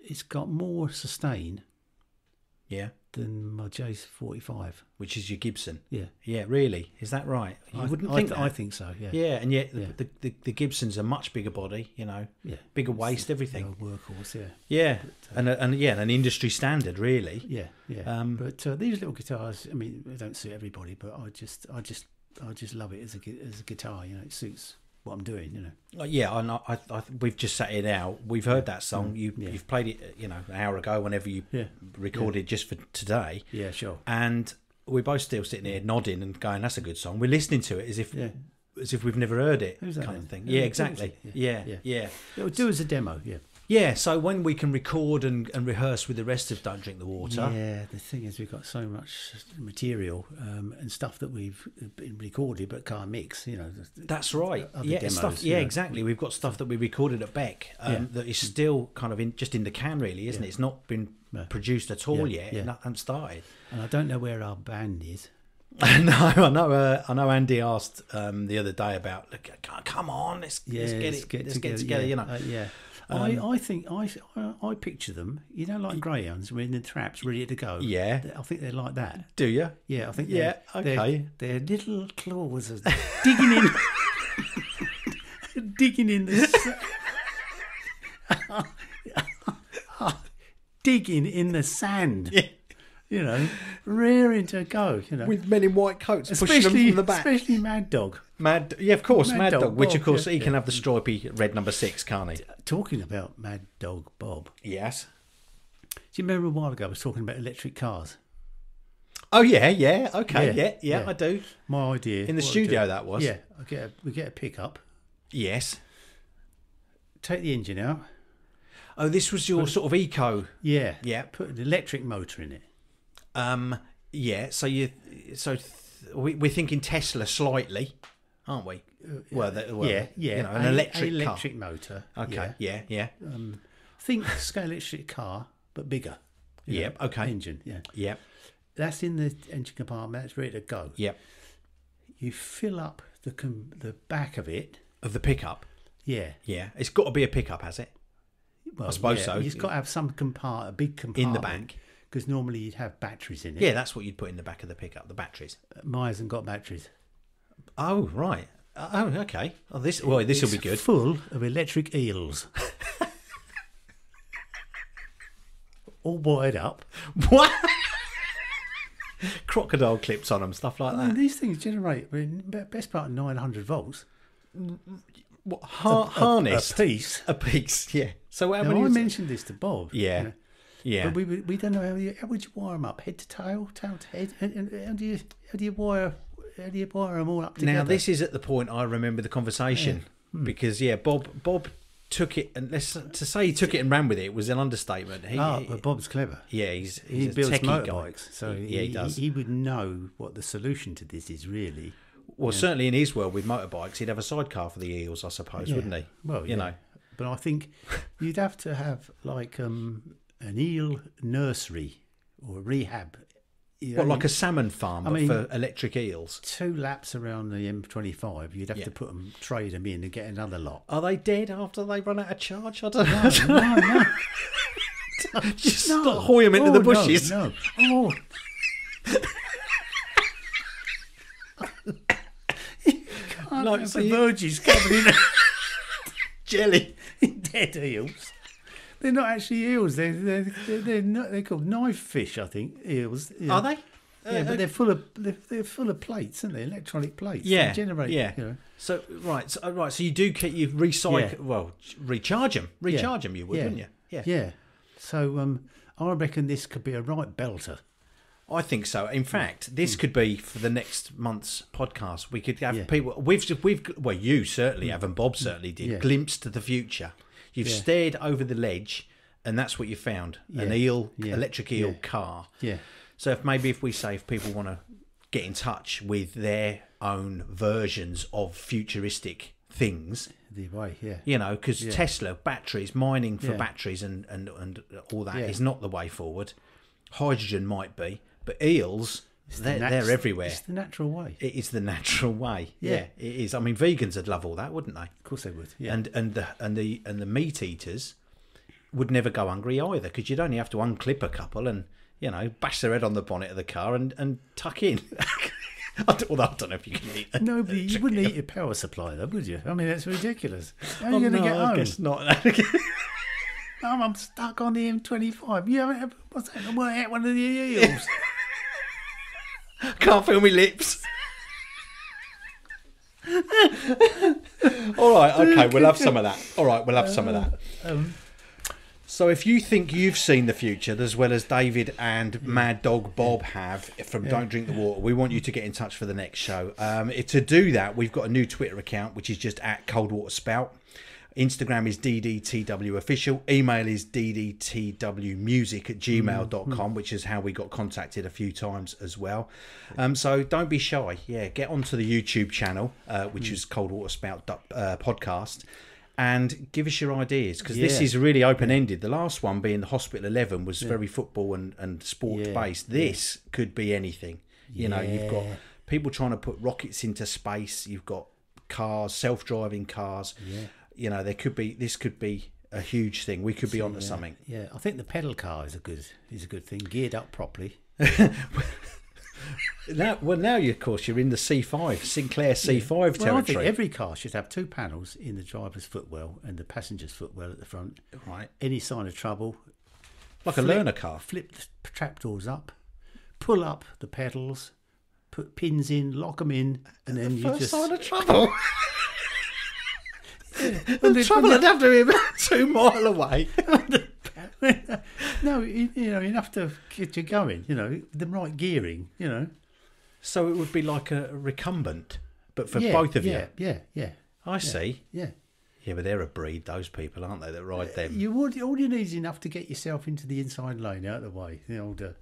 S2: it's got more sustain.
S1: Yeah.
S2: Than my J45,
S1: which is your Gibson.
S2: Yeah.
S1: Yeah, really? Is that right? You wouldn't think that.
S2: I think so. Yeah.
S1: Yeah, and yet the Gibson's a much bigger body. You know. Yeah. Bigger waist, everything.
S2: Workhorse. Yeah.
S1: Yeah, and an industry standard, really.
S2: Yeah. Yeah. But these little guitars, I mean, they don't suit everybody, but I just love it as a guitar. You know, it suits what I'm doing, you know.
S1: Yeah, I we've just sat it out. We've heard that song. You've played it, you know, an hour ago. Whenever you recorded just for today.
S2: Yeah, sure.
S1: And we're both still sitting here nodding and going, "That's a good song." We're listening to it as if we've never heard it, kind of thing. Yeah, exactly. Yeah. It
S2: would do as a demo. Yeah.
S1: Yeah, so when we can record and rehearse with the rest of Don't Drink the Water.
S2: Yeah, the thing is we've got so much material and stuff that we've been recorded but can't mix, you know.
S1: That's right.
S2: Demos,
S1: stuff. Yeah, exactly. We've got stuff that we recorded at Beck that is still kind of in the can, really, isn't it? It's not been produced at all yet and started.
S2: And I don't know where our band is.
S1: No, I know. Andy asked the other day about, look, come on, let's get together, you know.
S2: I think I picture them, you know, like greyhounds when the traps ready to go.
S1: Yeah,
S2: I think they're like that.
S1: Do you?
S2: Yeah, I think.
S1: Okay.
S2: Their little claws are digging in, digging in the, digging in the sand. Yeah. You know, rearing to go. You know,
S1: with men in white coats pushing them from the back.
S2: Especially Mad Dog.
S1: Mad Dog, which of course he can have the stripy red number 6, can't he?
S2: Talking about Mad Dog Bob.
S1: Yes.
S2: Do you remember a while ago I was talking about electric cars?
S1: Oh yeah, okay, yeah, I do.
S2: My idea
S1: in the studio that was.
S2: Yeah, we get a pickup.
S1: Yes.
S2: Take the engine out.
S1: Oh, this was your sort of eco.
S2: Yeah.
S1: Yeah.
S2: Put an electric motor in it.
S1: Yeah. So we're thinking Tesla slightly, aren't we?
S2: Yeah.
S1: You know, an electric car.
S2: Motor.
S1: Okay. Yeah.
S2: Think scale electric car, but bigger.
S1: Yep. Okay.
S2: Engine. Yeah.
S1: Yep.
S2: That's in the engine compartment. That's ready to go.
S1: Yep.
S2: You fill up the back of it.
S1: Of the pickup.
S2: Yeah.
S1: Yeah. It's got to be a pickup, has it?
S2: Well,
S1: I suppose so.
S2: It's got to have some a big compartment
S1: in the back.
S2: Because normally you'd have batteries in it.
S1: Yeah, that's what you'd put in the back of the pickup, the batteries.
S2: Mine hasn't got batteries.
S1: Oh, right. Oh, okay. Oh, this will be good.
S2: Full of electric eels. All wired up.
S1: What? Crocodile clips on them, stuff like that.
S2: These things generate, best part of 900 volts.
S1: What, harnessed?
S2: A piece,
S1: yeah. So
S2: I mentioned this to Bob.
S1: Yeah.
S2: You know,
S1: yeah.
S2: But we don't know how would you wire them up, head to tail, tail to head, and how do you wire them all up together?
S1: Now this is at the point I remember the conversation because Bob took it, and to say he took it and ran with it was an understatement.
S2: But Bob's clever.
S1: Yeah, he
S2: builds
S1: motorbikes,
S2: guy. So
S1: he does.
S2: He would know what the solution to this is really.
S1: Well, certainly in his world with motorbikes, he'd have a sidecar for the eels, I suppose, wouldn't he?
S2: Well,
S1: you know.
S2: But I think you'd have to have like an eel nursery or a rehab.
S1: Like a salmon farm, for electric eels?
S2: 2 laps around the M25, you'd have to trade them in and get another lot.
S1: Are they dead after they run out of charge? I don't know.
S2: No.
S1: Just hoy them into the bushes.
S2: No. Oh. Like the verges covered in
S1: jelly.
S2: Dead eels. They're not actually eels. They're called knife fish, I think. Eels.
S1: Are they?
S2: Yeah, but they're full of plates, aren't they? Electronic plates.
S1: Yeah.
S2: They generate.
S1: Yeah.
S2: You know.
S1: So you do you recycle. Yeah. Well, recharge them. Recharge them. You would, wouldn't you? Yeah.
S2: Yeah. So I reckon this could be a right belter.
S1: I think so. In fact, this could be for the next month's podcast. We could have people. You certainly have, and Bob certainly did. Glimpse to the future. You've stared over the ledge, and that's what you found. An eel, electric eel car.
S2: Yeah.
S1: So if people want to get in touch with their own versions of futuristic things,
S2: The way, yeah.
S1: you know, because Tesla batteries, mining for batteries and all that is not the way forward. Hydrogen might be, but eels, they're everywhere.
S2: It's the natural way.
S1: It is the natural way. Yeah, it is. I mean, vegans would love all that, wouldn't they?
S2: Of course they would. Yeah.
S1: And the meat eaters would never go hungry either, because you'd only have to unclip a couple and, you know, bash their head on the bonnet of the car and tuck in. Although I don't know if you can eat.
S2: Nobody, you wouldn't eat a power supply though, would you? I mean, that's ridiculous. How are you going to get home?
S1: I guess not.
S2: I'm stuck on the M25. You haven't ever, what's that? Work out one of the eels.
S1: Can't feel my lips. All right, okay, we'll have some of that. All right, we'll have some of that. So if you think you've seen the future as well as David and Mad Dog Bob have from Don't Drink the Water, we want you to get in touch for the next show. To do that, we've got a new Twitter account, which is just at Cold Water Spout. Instagram is DDTW Official. Email is ddtwmusic@gmail.com, which is how we got contacted a few times as well. So don't be shy. Yeah, get onto the YouTube channel, which is Cold Water Spout podcast, and give us your ideas, because this is really open-ended. The last one, being the Hospital 11, was very football and sport-based. This could be anything. You know, you've got people trying to put rockets into space. You've got cars, self-driving cars. You know, this could be a huge thing. We could be onto something.
S2: Yeah, I think the pedal car is a good thing, geared up properly.
S1: Now, of course, you're in the C5, Sinclair C5 territory.
S2: Well, I think every car should have two panels in the driver's footwell and the passenger's footwell at the front.
S1: Right.
S2: Any sign of trouble,
S1: Like a learner car.
S2: Flip the trapdoors up, pull up the pedals, put pins in, lock them in, and then you just...
S1: sign of trouble. The trouble would have to be about 2 miles away.
S2: No, you know, enough to get you going, you know, the right gearing, you know.
S1: So it would be like a recumbent, but for both of you.
S2: Yeah.
S1: I see.
S2: Yeah.
S1: Yeah, but they're a breed, those people, aren't they, that ride them?
S2: All you need is enough to get yourself into the inside lane out of the way. The older.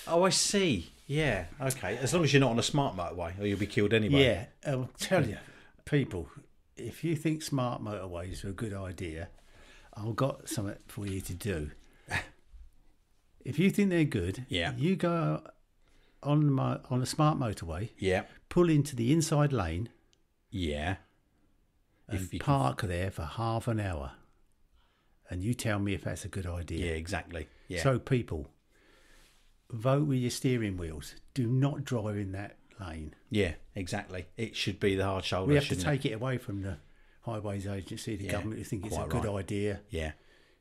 S1: Oh, I see. Yeah, okay. As long as you're not on a smart motorway, or you'll be killed anyway.
S2: Yeah, I'll tell you, people, if you think smart motorways are a good idea, I've got something for you to do. If you think they're good, you go on a smart motorway, pull into the inside lane, and park there for half an hour, and you tell me if that's a good idea.
S1: Yeah, exactly. Yeah.
S2: So people, vote with your steering wheels. Do not drive in that lane.
S1: Yeah, exactly. It should be the hard shoulder.
S2: We have to take it away from the Highways Agency, the government, who think it's a good idea.
S1: Yeah.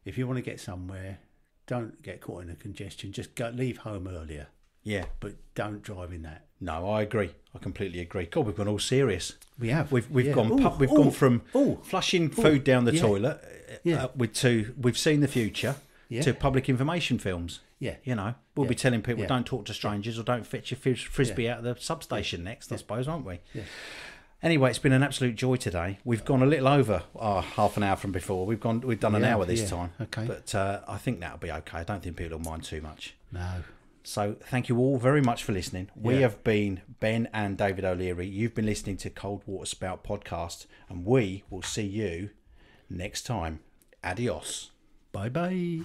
S2: If you want to get somewhere, don't get caught in a congestion. Just leave home earlier.
S1: Yeah.
S2: But don't drive in that.
S1: No, I agree. I completely agree. God, we've gone all serious.
S2: We have.
S1: We've gone from flushing food down the toilet we've seen the future to public information films.
S2: Yeah.
S1: You know, we'll be telling people don't talk to strangers or don't fetch your frisbee out of the substation next, I suppose, aren't we? Yeah. Anyway, it's been an absolute joy today. We've gone a little over half an hour from before. We've done an hour this time.
S2: Okay.
S1: But I think that'll be okay. I don't think people will mind too much.
S2: No.
S1: So thank you all very much for listening. We have been Ben and David O'Leary. You've been listening to Cold Water Spout Podcast, and we will see you next time. Adios.
S2: Bye-bye.